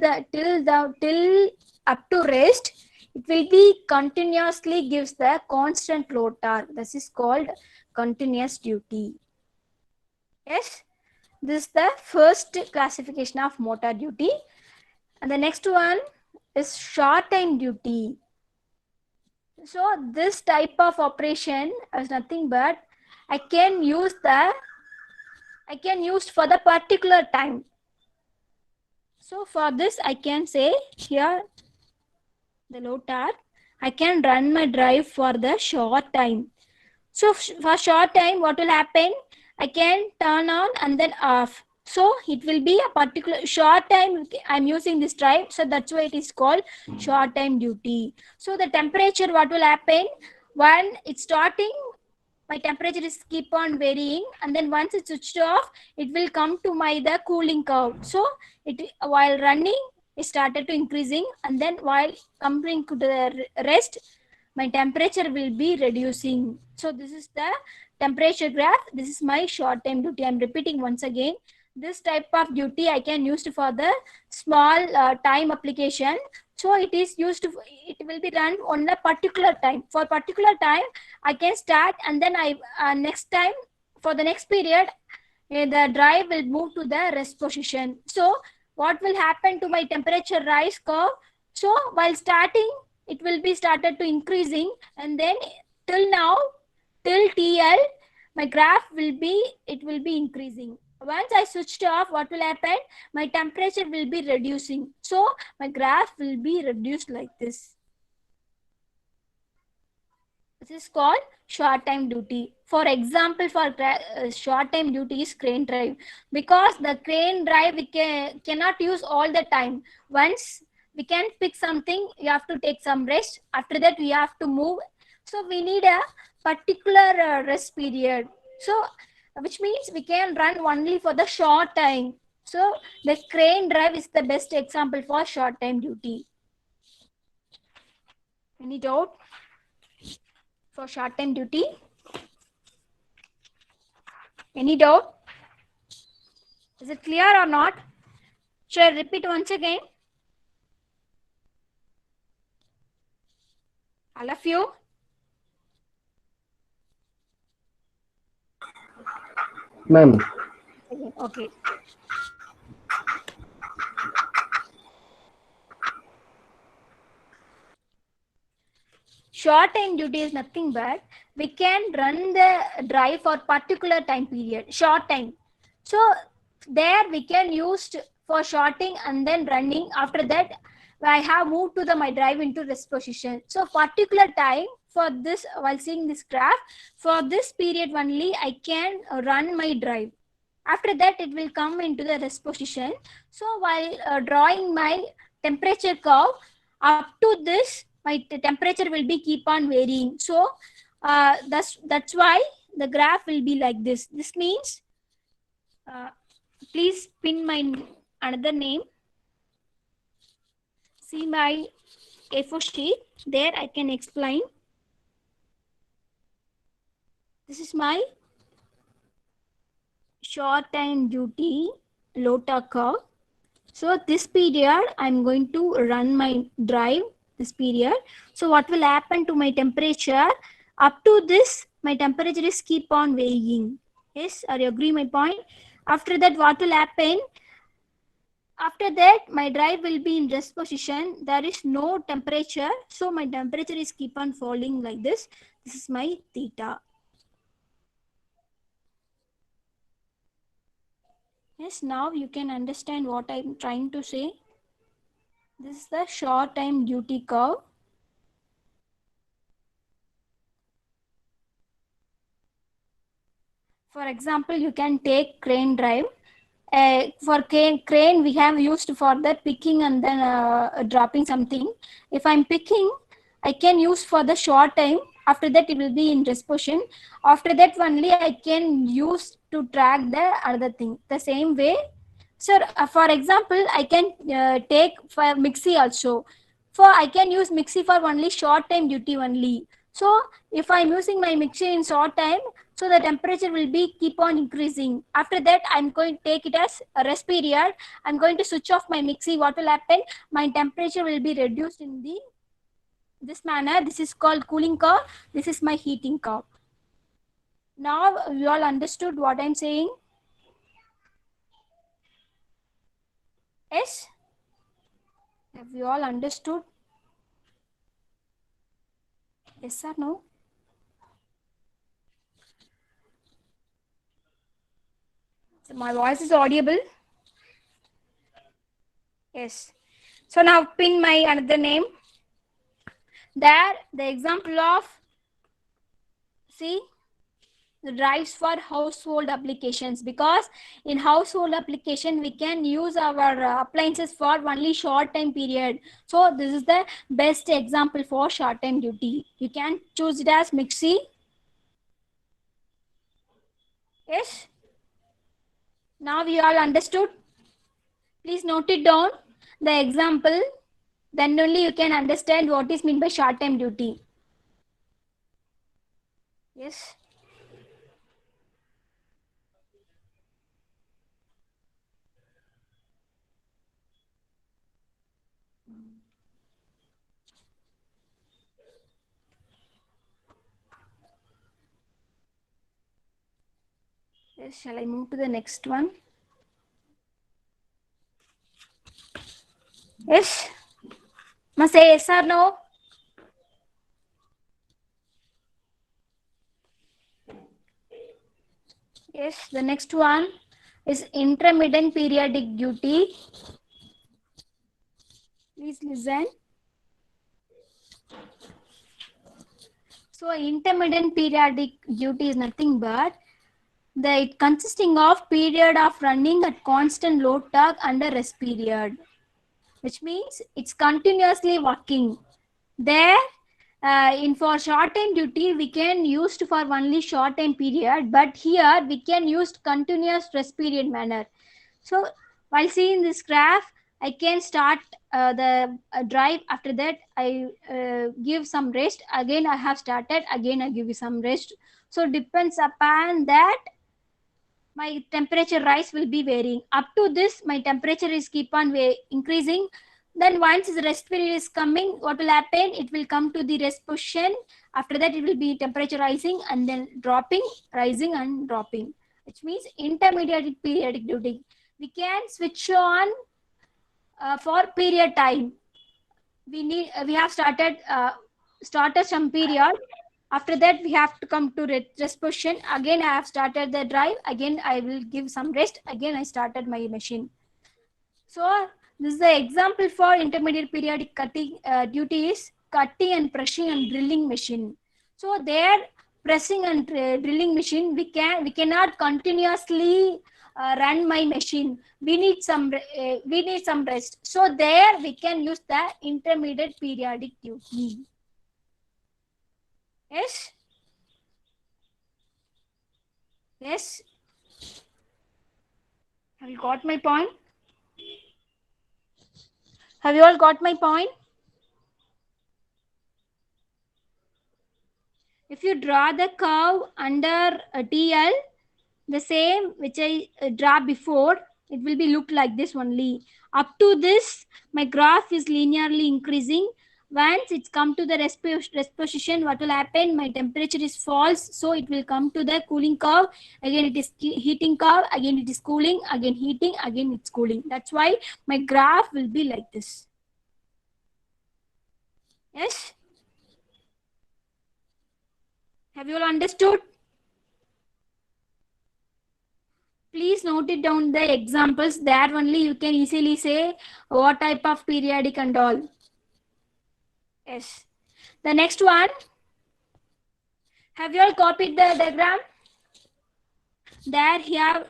up to rest, it will be continuously gives the constant load torque. This is called continuous duty. Yes, this is the first classification of motor duty. And the next one is short time duty. So this type of operation is nothing but I can use for the particular time. So for this I can say here the load torque, I can run my drive for the short time. So for short time, what will happen? I can turn on and then off. So it will be a particular short time I'm using this drive. So that's why it is called short time duty. So the temperature, what will happen? When it's starting, my temperature is keep on varying, and then once it's switched off, it will come to the cooling curve. So it while running, it started to increasing, and then while coming to the rest, my temperature will be reducing. So this is the temperature graph. This is my short time duty. I'm repeating once again. This type of duty I can use for the small time application. So it is used to, it will be run on a particular time. For particular time, I can start, and then next time, for the next period, the drive will move to the rest position. So what will happen to my temperature rise curve? So while starting, it will be started to increasing, and then till now, till TL, my graph will be increasing. Once I switched off, what will happen? My temperature will be reducing. So my graph will be reduced like this. This is called short time duty. For example, for short time duty is crane drive, because the crane drive we cannot use all the time. Once we can pick something, you have to take some rest. After that, we have to move. So we need a particular rest period. So which means we can run only for the short time. So the crane drive is the best example for short time duty. Any doubt for short time duty? Any doubt? Is it clear or not? Shall I repeat once again? All of you? Ma'am. Okay. Short time duty is nothing but we can run the drive for particular time period, short time. So there we can use for shorting and then running. After that, I have moved to my drive into rest position. So particular time for this, while seeing this graph, for this period only I can run my drive. After that, it will come into the rest position. So while drawing my temperature curve, up to this, my temperature will be keep on varying. So that's why the graph will be like this. This means, please pin my another name. See my A4 sheet. There I can explain. This is my short time duty load torque curve. So this period I'm going to run my drive this period. So what will happen to my temperature? Up to this, my temperature is keep on varying. Yes, are you agree my point? After that, what will happen? After that, my drive will be in rest position. There is no temperature. So my temperature is keep on falling like this. This is my theta. Yes, now you can understand what I'm trying to say. This is the short time duty curve. For example, you can take crane drive. For crane, we have used for the picking and then dropping something. If I'm picking, I can use for the short time. After that, it will be in rest position. After that, only I can use to track the other thing. The same way. Sir, for example, I can take for mixie also. For I can use mixie for only short time duty only. So if I'm using my mixie in short time, so the temperature will be keep on increasing. After that, I'm going to take it as a rest period. I'm going to switch off my mixie. What will happen? My temperature will be reduced in the this manner. This is called cooling curve. This is my heating curve. Now you all understood what I'm saying? Yes? Have you all understood? Yes or no? So my voice is audible? Yes. So now pin my another name. There, the example of, see, the drives for household applications, because in household application we can use our appliances for only short time period. So this is the best example for short time duty. You can choose it as mixie. Yes. Now we all understood. Please note it down. The example. Then only you can understand what is meant by short time duty. Yes. Yes, shall I move to the next one? Yes. Must say yes or no? Yes, the next one is intermittent periodic duty. Please listen. So intermittent periodic duty is nothing but it consisting of period of running at constant load torque under rest period, which means it's continuously working. There, in for short time duty, we can use for only short time period, but here we can use continuous rest period manner. So while seeing this graph, I can start the drive. After that, I give some rest. Again, I have started. Again, I give you some rest. So depends upon that, my temperature rise will be varying. Up to this, my temperature is keep on increasing. Then once the rest period is coming, what will happen? It will come to the rest position. After that, it will be temperature rising and then dropping, rising and dropping, which means intermediate periodic duty. We can switch on for period time. We have started some period. After that, we have to come to rest position. Again, I have started the drive. Again, I will give some rest. Again, I started my machine. So this is the example for intermediate periodic cutting duty is cutting and pressing and drilling machine. So there, pressing and drilling machine, we cannot continuously run my machine. We need some rest. So there we can use the intermediate periodic duty. Yes. Yes. Have you got my point? Have you all got my point? If you draw the curve under a TL, the same which I draw before, it will be look like this only. Up to this, my graph is linearly increasing. Once it's come to the rest position, what will happen? My temperature is false, so it will come to the cooling curve. Again it is heating curve, again it is cooling, again heating, again it's cooling. That's why my graph will be like this. Yes? Have you all understood? Please note it down the examples. There only you can easily say what type of periodic and all. Yes. The next one. Have you all copied the diagram? There here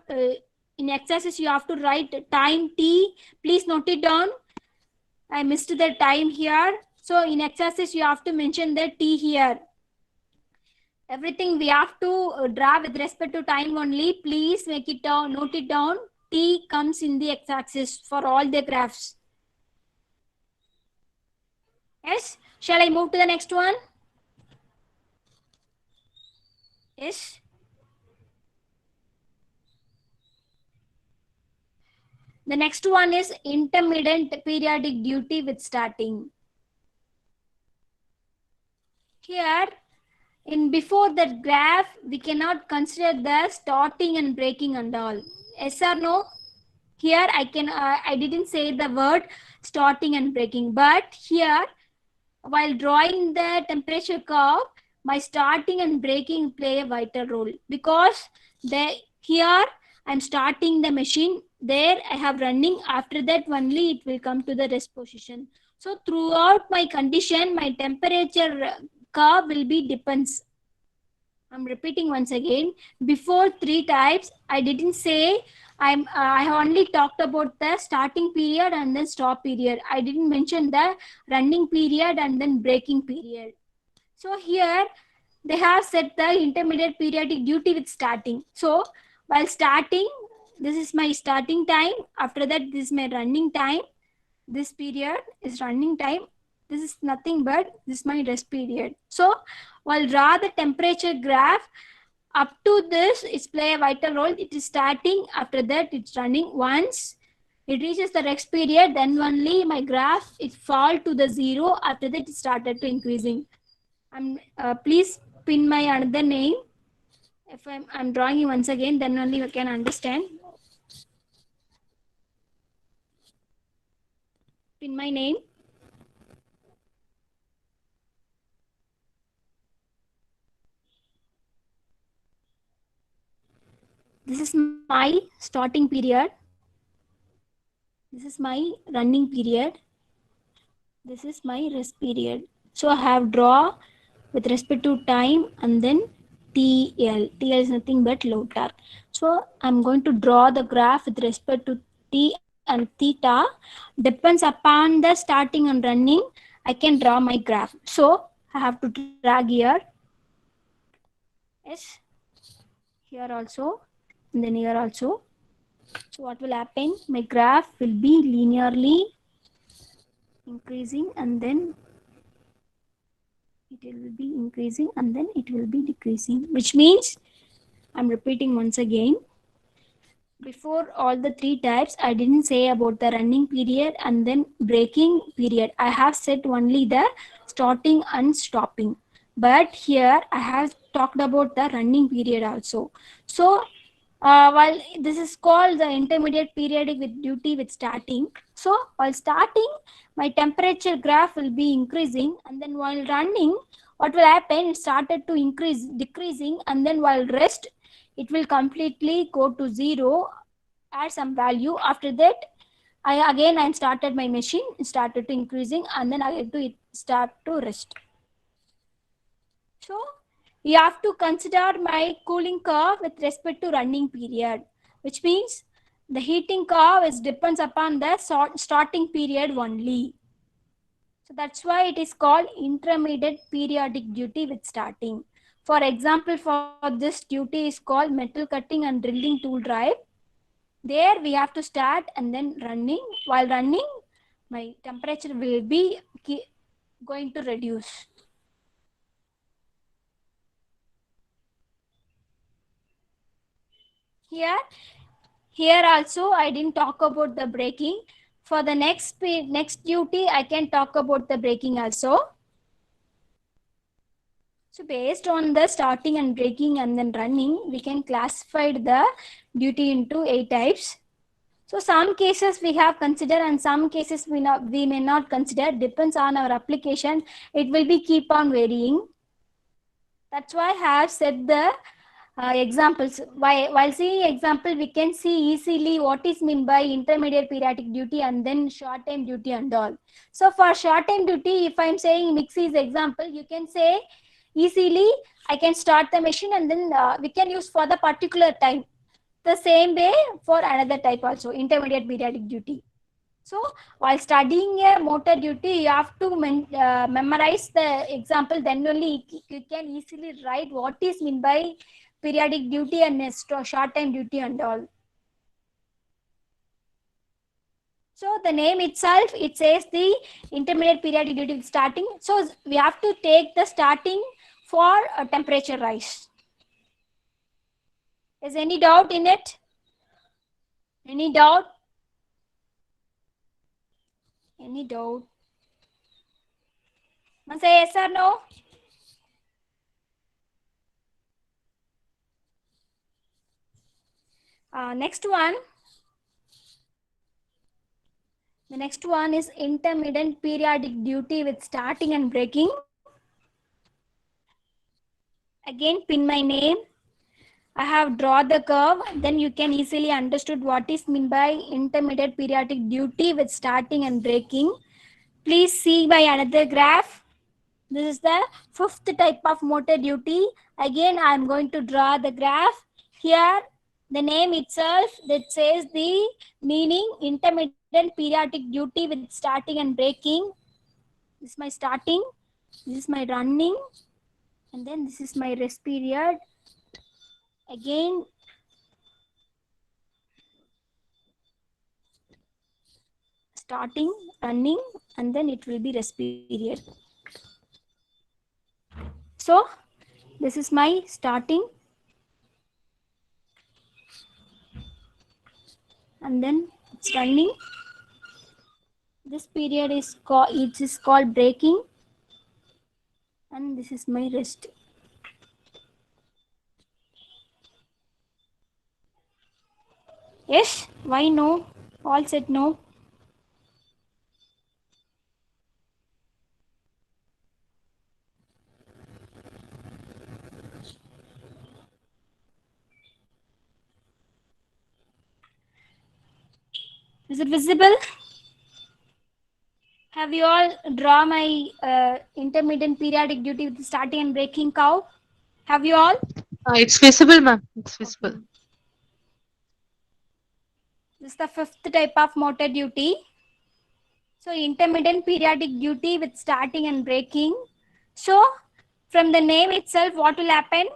in exercises you have to write time t. Please note it down. I missed the time here. So in exercises you have to mention the t here. Everything we have to draw with respect to time only. Please make it down, note it down. T comes in the x-axis for all the graphs. Yes? Shall I move to the next one? Yes? The next one is intermittent periodic duty with starting. Here, in before that graph, we cannot consider the starting and breaking and all. Yes or no? Here I didn't say the word starting and breaking, but here while drawing the temperature curve, my starting and breaking play a vital role, because here I'm starting the machine, there I have running, after that only it will come to the rest position. So throughout my condition, my temperature curve will be depends. I'm repeating once again. Before 3 types, I didn't say I only talked about the starting period and then stop period. I didn't mention the running period and then breaking period. So here they have set the intermediate periodic duty with starting. So while starting, this is my starting time. After that, this is my running time. This period is running time. This is nothing but this is my rest period. So while draw the temperature graph, up to this it's play a vital role. It is starting, after that it's running. Once it reaches the rest period, then only my graph it fall to the zero. After that it started to increasing. Please pin my another name. If I'm drawing it once again, then only you can understand. Pin my name. This is my starting period. This is my running period. This is my rest period. So I have draw with respect to time and then TL. TL is nothing but load torque. So I'm going to draw the graph with respect to T and theta. Depends upon the starting and running, I can draw my graph. So I have to drag here. Yes. Here also. And then here also. So what will happen? My graph will be linearly increasing, and then it will be increasing, and then it will be decreasing, which means I'm repeating once again. Before all the 3 types, I didn't say about the running period and then breaking period. I have said only the starting and stopping. But here I have talked about the running period also. So while this is called the intermediate periodic with duty with starting. So while starting, my temperature graph will be increasing, and then while running, what will happen? It started to increase, decreasing, and then while rest, it will completely go to zero, add some value. After that, I started my machine, it started to increasing, and then I had to start to rest. So you have to consider my cooling curve with respect to running period, which means the heating curve is depends upon the starting period only. So that's why it is called intermediate periodic duty with starting. For example, for this duty is called metal cutting and drilling tool drive. There we have to start and then running. While running, my temperature will be going to reduce. Here also I didn't talk about the breaking. for the next duty, I can talk about the braking also. So based on the starting and braking and then running, we can classify the duty into 8 types. So some cases we have considered and some cases we may not consider. Depends on our application. It will be keep on varying. That's why I have said the examples. While seeing example, we can see easily what is meant by intermediate periodic duty and then short time duty and all. So for short time duty, if I'm saying Mixie's example, you can say easily I can start the machine and then we can use for the particular time. The same way for another type also, intermediate periodic duty. So while studying a motor duty, you have to memorize the example. Then only you can easily write what is meant by periodic duty and short time duty and all. So the name itself, it says the intermediate periodic duty starting. So we have to take the starting for a temperature rise. Is any doubt in it? Any doubt? Any doubt? Say yes or no? Next one. The next one is intermittent periodic duty with starting and braking. Again, pin my name. I have drawn the curve. Then you can easily understood what is meant by intermittent periodic duty with starting and braking. Please see by another graph. This is the 5th type of motor duty. Again, I am going to draw the graph. Here, the name itself that says the meaning intermittent periodic duty with starting and braking. This is my starting. This is my running. And then this is my rest period. Again, starting, running, and then it will be rest period. So this is my starting, and then it's running. This period is called braking, and this is my rest. Yes? Why no? All said no. Is it visible? Have you all draw my intermittent periodic duty with starting and braking curve? Have you all? It's visible, ma'am. It's visible. This is the 5th type of motor duty. So intermittent periodic duty with starting and braking. So from the name itself, what will happen?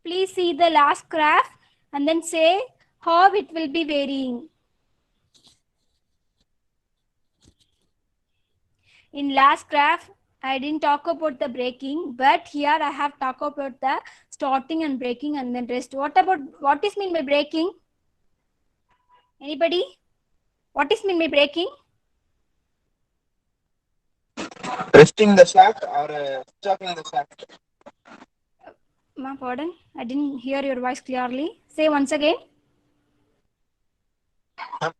Please see the last graph and then say how it will be varying. In last graph, I didn't talk about the braking, but here I have talked about the starting and braking and then rest. What is mean by braking? Anybody? What is mean by braking? Resting the shaft or stopping the shaft. Pardon, I didn't hear your voice clearly. Say once again.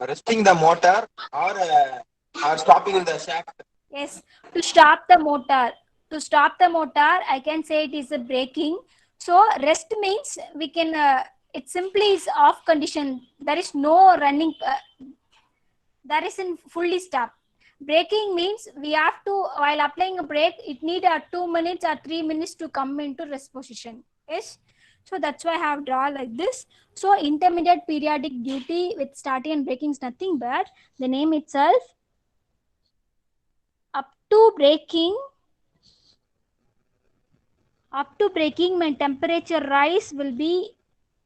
Resting the motor or stopping the shaft. Yes, to stop the motor. To stop the motor, I can say it is a braking. So rest means we can. It simply is off condition. There is no running. There is in fully stop. Braking means we have to, while applying a brake, it need 2 minutes or 3 minutes to come into rest position. Yes. So that's why I have drawn like this. So intermediate periodic duty with starting and braking is nothing but the name itself. Up to braking, my temperature rise will be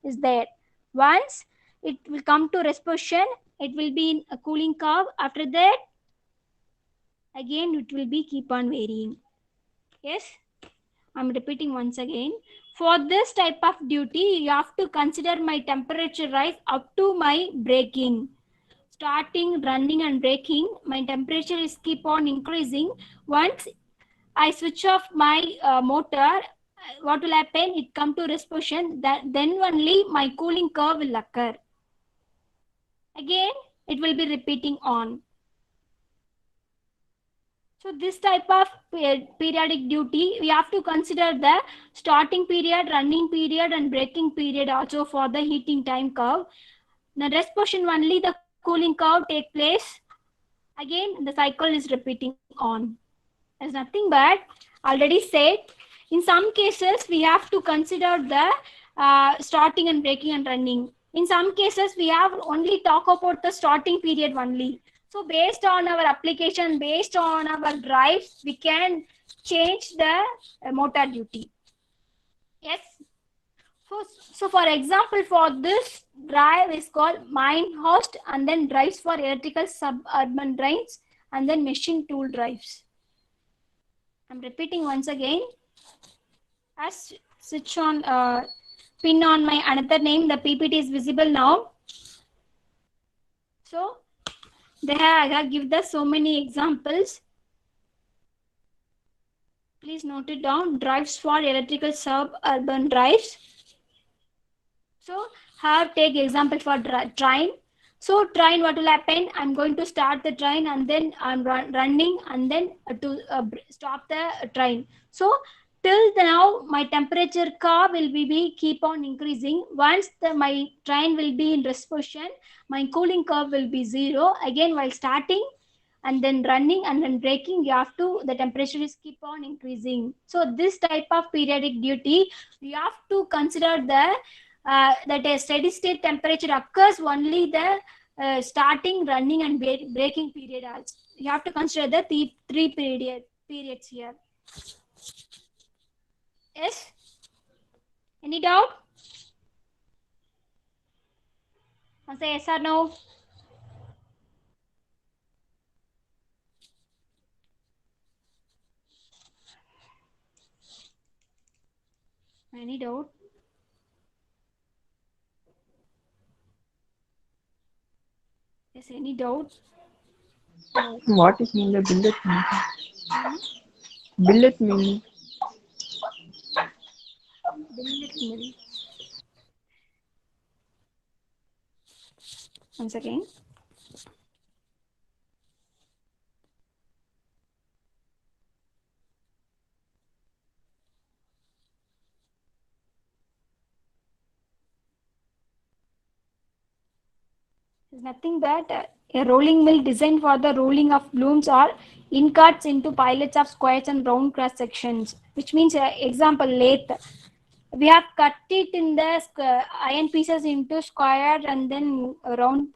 is there. Once it will come to rest position, it will be in a cooling curve. After that, again it will be keep on varying. Yes, I'm repeating once again. For this type of duty, you have to consider my temperature rise up to my braking. starting, running and braking, my temperature is keep on increasing. Once I switch off my motor, what will happen? It come to rest position. Then only my cooling curve will occur. Again, it will be repeating on. So this type of periodic duty, we have to consider the starting period, running period and braking period also for the heating time curve. The rest portion only the cooling curve take place. Again, the cycle is repeating on. There's nothing but already said. In some cases, we have to consider the starting and braking and running. In some cases, we have only talk about the starting period only. So based on our application, based on our drives, we can change the motor duty. Yes. So for example, for this drive is called mine host and then drives for electrical suburban drives and then machine tool drives. I'm repeating once again. As switch on pin on my another name, the PPT is visible now. So I have give the so many examples. Please note it down. Drives for electrical suburban drives. So have take example for train. So train, what will happen? I'm going to start the train and then I'm running and then to stop the train. So till now my temperature curve will be keep on increasing. Once my train will be in rest position, my cooling curve will be 0. Again, while starting and then running and then braking, you have to, the temperature is keep on increasing. So this type of periodic duty, you have to consider the that a steady state temperature occurs only the starting, running and braking period also. You have to consider the three periods here. Yes? Any doubt? Say yes or no? Any doubt? Yes, any doubt? What is mean the billet mean? Billet mean? Billet mill. Once again. Is nothing but a rolling mill designed for the rolling of looms or incuts into pilots of squares and round cross sections, which means example lathe. We have cut it in the iron pieces into square and then round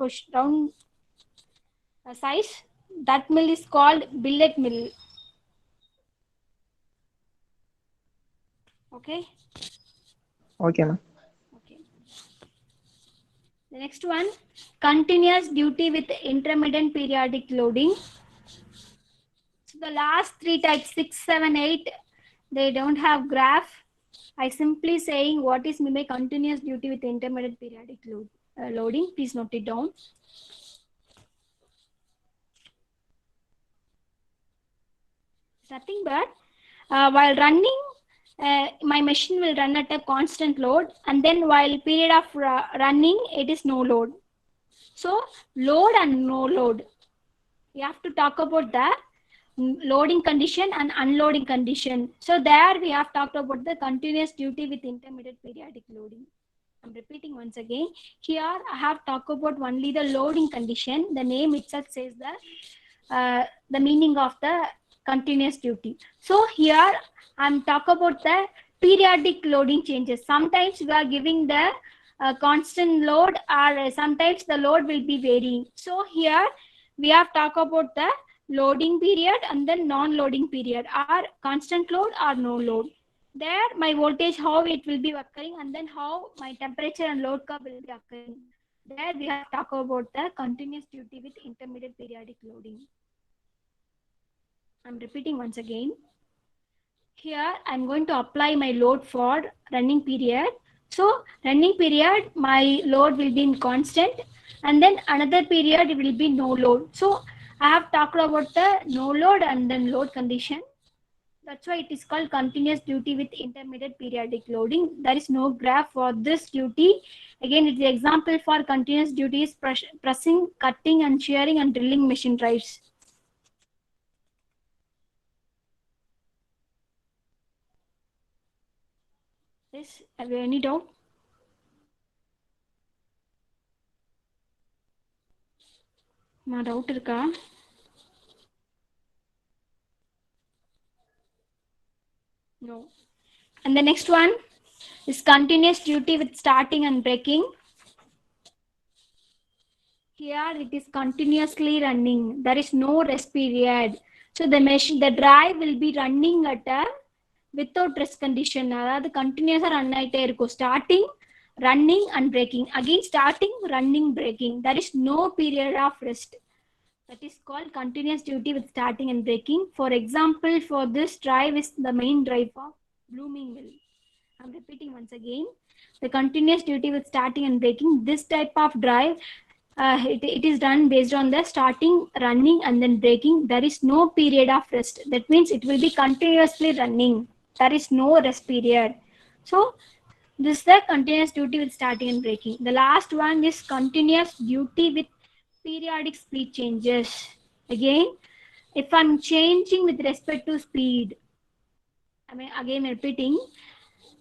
size. That mill is called billet mill. Okay. Okay, ma'am. Okay. The next one, continuous duty with intermittent periodic loading. So the last three types, 6, 7, 8, they don't have graph. I simply saying what is by continuous duty with intermittent periodic loading. Please note it down. Nothing but while running, my machine will run at a constant load, and then while period of running, it is no load. So load and no load. We have to talk about the loading condition and unloading condition. So there we have talked about the continuous duty with intermittent periodic loading. I'm repeating once again. Here I have talked about only the loading condition. The name itself says the meaning of the continuous duty. So here I'm talking about the periodic loading changes. Sometimes we are giving the constant load, or sometimes the load will be varying. So here we have talked about the loading period and then non-loading period, or constant load or no load. There my voltage, how it will be occurring, and then how my temperature and load curve will be occurring. There we have talked about the continuous duty with intermittent periodic loading. I'm repeating once again. Here I'm going to apply my load for running period. So running period, my load will be in constant, and then another period it will be no load. So I have talked about the no load and then load condition. That's why it is called continuous duty with intermediate periodic loading. There is no graph for this duty. Again, it's the example for continuous duty is pressing, cutting and shearing and drilling machine drives. Yes, have you any doubt? No doubt irka? No. And the next one is continuous duty with starting and breaking. Here it is continuously running. There is no rest period. So the machine, the drive will be running at a without rest condition. அதாவது continuous run ஆயிட்டே இருக்கும். Starting, running and breaking. Again starting, running, breaking. There is no period of rest. That is called continuous duty with starting and breaking. For example, for this drive is the main drive of blooming mill. I'm repeating once again. The continuous duty with starting and breaking. This type of drive, it is done based on the starting, running and then breaking. There is no period of rest. That means it will be continuously running. There is no rest period. So this is the continuous duty with starting and breaking. The last one is continuous duty with periodic speed changes. Again, if I'm changing with respect to speed, I mean again repeating,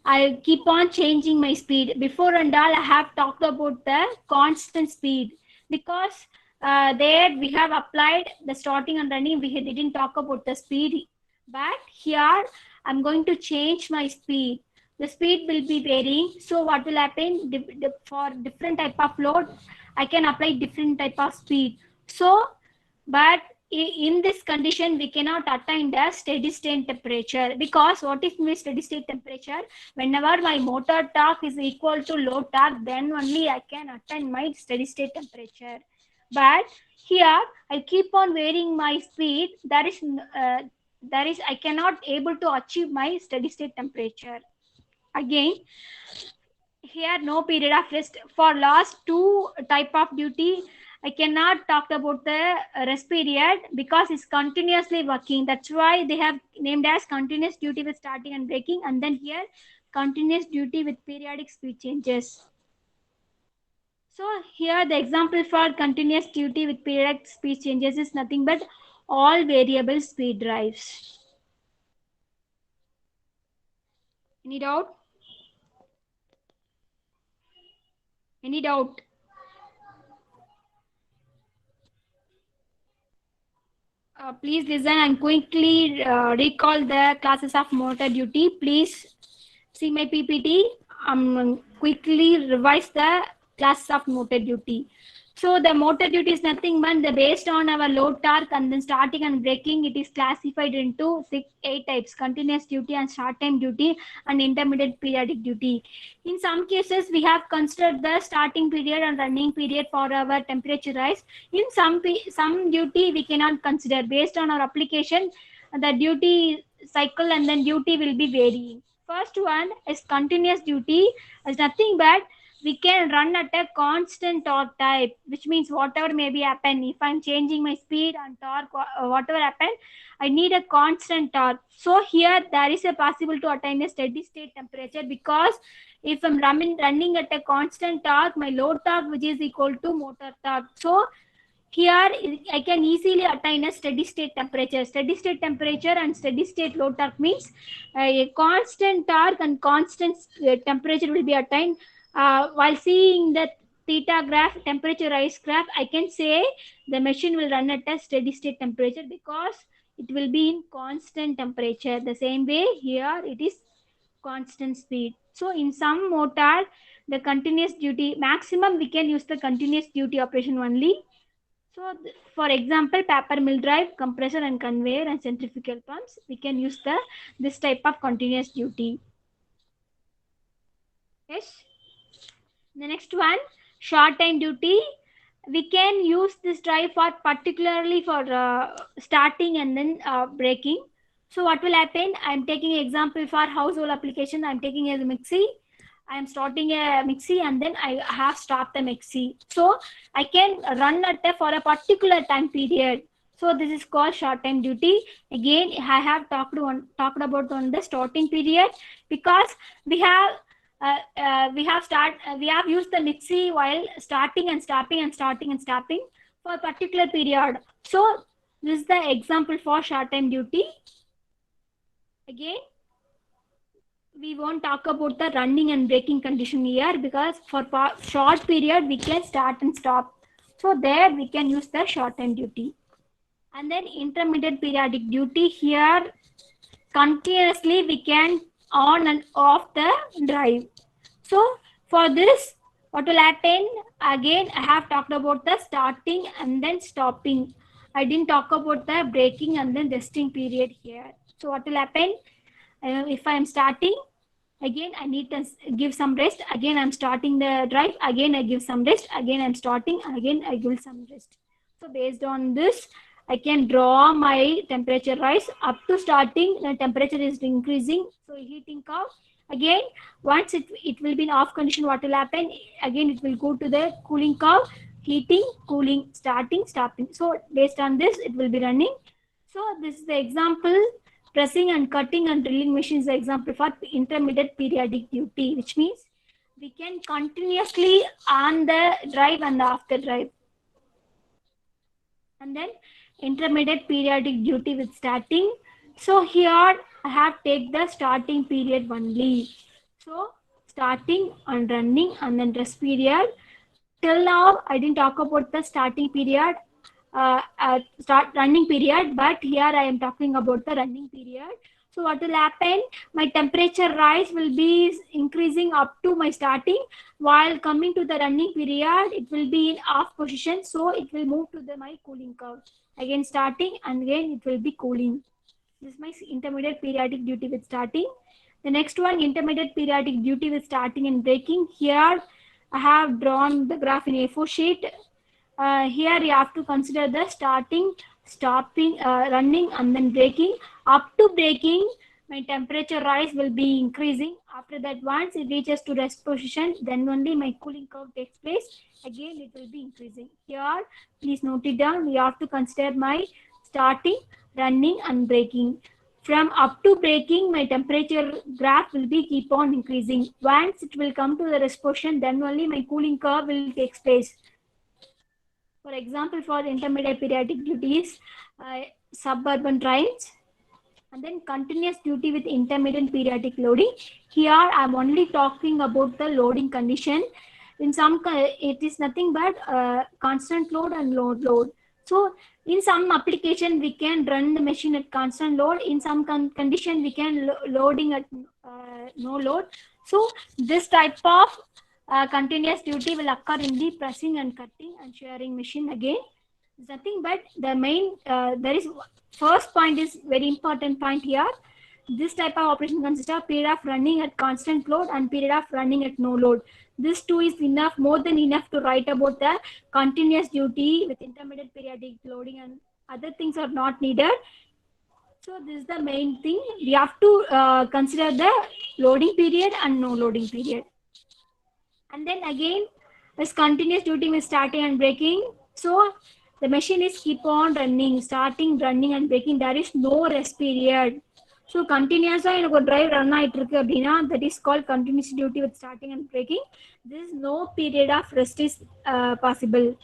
I'll keep on changing my speed. Before and all, I have talked about the constant speed because there we have applied the starting and running. We didn't talk about the speed, but here I'm going to change my speed. The speed will be varying. So what will happen for different type of load? I can apply different type of speed. So, but in this condition, we cannot attain the steady state temperature because what is my steady state temperature? Whenever my motor torque is equal to load torque, then only I can attain my steady state temperature. But here I keep on varying my speed. That is I cannot able to achieve my steady state temperature. Again, here no period of rest. For last two type of duty, I cannot talk about the rest period because it's continuously working. That's why they have named as continuous duty with starting and breaking, and then here continuous duty with periodic speed changes. So here the example for continuous duty with periodic speed changes is nothing but all variable speed drives. Any doubt? Any doubt? Please listen and quickly recall the classes of motor duty. Please see my PPT. Quickly revise the classes of motor duty. So the motor duty is nothing but based on our load torque and then starting and braking, it is classified into 8 types: continuous duty and short time duty and intermediate periodic duty. In some cases, we have considered the starting period and running period for our temperature rise. In some duty we cannot consider based on our application. The duty cycle and then duty will be varying. First one is continuous duty. Is nothing but we can run at a constant torque type, which means whatever may be happen, if I'm changing my speed and torque, whatever happen, I need a constant torque. So here there is a possible to attain a steady state temperature because if I'm running at a constant torque, my load torque which is equal to motor torque. So here I can easily attain a steady state temperature. Steady state temperature and steady state load torque means a constant torque and constant temperature will be attained. While seeing the theta graph, temperature rise graph, I can say the machine will run at a steady state temperature because it will be in constant temperature. The same way here it is constant speed. So in some motor, the continuous duty maximum we can use the continuous duty operation only. So for example, paper mill drive, compressor and conveyor and centrifugal pumps, we can use this type of continuous duty. Yes. The next one, short time duty. We can use this drive for particularly for starting and then braking. So what will happen? I'm taking an example for household application. I'm taking a mixie. I am starting a mixie and then I have stopped the mixie. So I can run for a particular time period. So this is called short time duty. Again, I have talked about on the starting period, because we have we have used the mixie while starting and stopping and starting and stopping for a particular period. So this is the example for short time duty. Again, we won't talk about the running and braking condition here, because for short period we can start and stop. So there we can use the short time duty. And then intermediate periodic duty, here continuously we can on and off the drive. So for this, what will happen? Again, I have talked about the starting and then stopping. I didn't talk about the braking and then resting period here. So what will happen? If I am starting, again I need to give some rest. Again I'm starting the drive. Again I give some rest. Again I'm starting. Again I give some rest. So based on this, I can draw my temperature rise. Up to starting, the temperature is increasing. So heating curve. Again, once it will be in off condition, what will happen? Again, it will go to the cooling curve. Heating, cooling, starting, stopping. So based on this, it will be running. So this is the example. Pressing and cutting and drilling machine is the example for intermediate periodic duty, which means we can continuously on the drive and the after drive. And then intermediate periodic duty with starting. So here I have take the starting period only. So starting and running and then rest period. Till now I didn't talk about the starting period, start running period, but here I am talking about the running period. So what will happen? My temperature rise will be increasing up to my starting. While coming to the running period, it will be in off position. So it will move to my cooling curve. Again starting and again it will be cooling. This is my intermediate periodic duty with starting. The next one, intermediate periodic duty with starting and braking. Here I have drawn the graph in A4 sheet. Here you have to consider the starting, stopping, running and then braking. Up to braking, my temperature rise will be increasing. After that, once it reaches to rest position, then only my cooling curve takes place. Again, it will be increasing. Here, please note it down. We have to consider my starting, running and braking. From up to braking, my temperature graph will be keep on increasing. Once it will come to the rest position, then only my cooling curve will take place. For example, for intermediate periodic duties, suburban trains, and then continuous duty with intermittent periodic loading. Here I'm only talking about the loading condition. In some, it is nothing but constant load and load. So in some application, we can run the machine at constant load. In some condition, we can loading at no load. So this type of continuous duty will occur in the pressing and cutting and shearing machine. Again, it's nothing but the main, there is first point is very important point here. This type of operation consists of period of running at constant load and period of running at no load. This two is enough, more than enough to write about the continuous duty with intermittent periodic loading, and other things are not needed. So this is the main thing. We have to consider the loading period and no loading period. And then again, this continuous duty with starting and braking. So the machine is keep on running, starting, running and braking. There is no rest period. So continuous drive run that is called continuous duty with starting and braking. There is no period of rest is possible.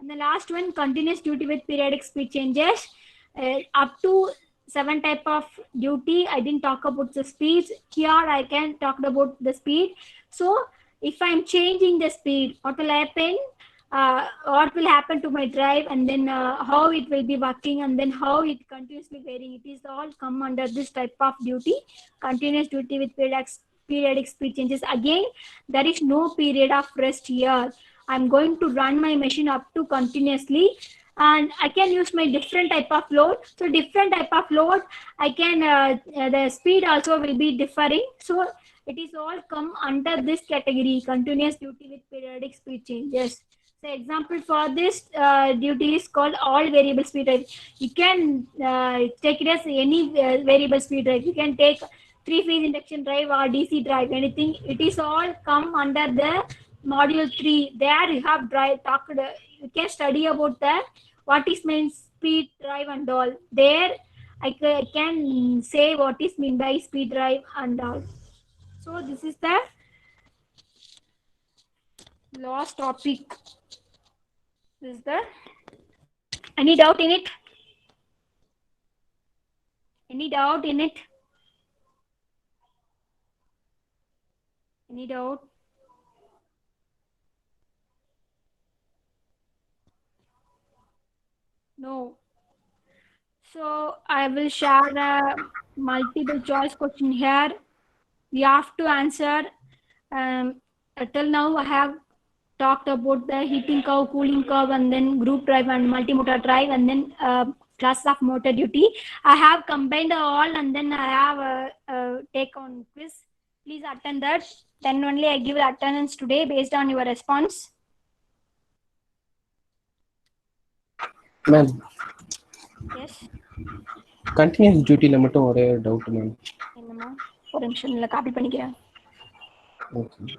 And the last one, continuous duty with periodic speed changes. Up to 7 type of duty. I didn't talk about the speeds. Here I can talk about the speed. So if I'm changing the speed, what will happen? What will happen to my drive, and then how it will be working, and then how it continuously varying. It is all come under this type of duty, continuous duty with periodic speed changes. Again, there is no period of rest here. I'm going to run my machine up to continuously, and I can use my different type of load. So different type of load, I can the speed also will be differing. So it is all come under this category, continuous duty with periodic speed changes. The example for this duty is called all variable speed drive. You can take it as any variable speed drive. You can take three-phase induction drive or DC drive, anything, it is all come under the module 3. There you have you can study about the what is means speed drive and all. There I can say what is mean by speed drive and all. So this is the last topic. This is the any doubt in it? Any doubt in it? Any doubt? No. So I will share a multiple choice question here. We have to answer. Till now I have talked about the heating curve, cooling curve, and then group drive and multi-motor drive, and then classes of motor duty. I have combined all, and then I have take on quiz. Please attend that. Then only I give attendance today based on your response. Ma'am, Yes. continuous duty ல மட்டும் ஒரே doubt ma'am. என்னமா ஒரு நிமிஷம் இல்ல copy பண்ணிக்கிறேன். Okay.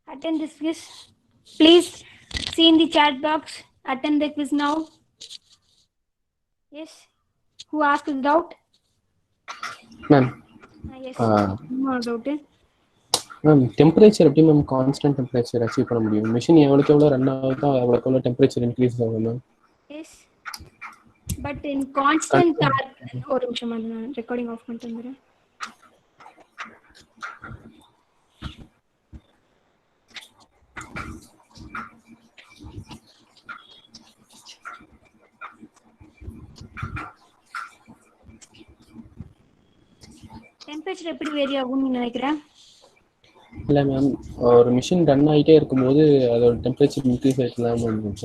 Attend this quiz. Please see in the chat box. Attend the quiz now. Yes. Who asked doubt? Ma'am, Yes. Ah. No doubt. Ma'am temperature எப்படி ma'am constant temperature achieve பண்ண முடியும்? Machine எவ்வளோக்கு எவ்வளோ run ஆகுதோ அவ்வளோக்கு எவ்வளோ temperature increase ஆகும் ma'am. Yes. But in constant ஒரு நிமிஷம் நான் ரெக்கார்டிங் ஆஃப் பண்ணிட்டு வந்துறேன். டெம்பரேச்சர் எப்படி வேரி ஆகும்னு நினைக்கிறேன்? இல்லை மேம், ஒரு மிஷின் ரன் ஆகிட்டே இருக்கும்போது அதோட டெம்பரேச்சர் இன்க்ரீஸ் ஆகிட்டு தான் மேம் இருக்கும்.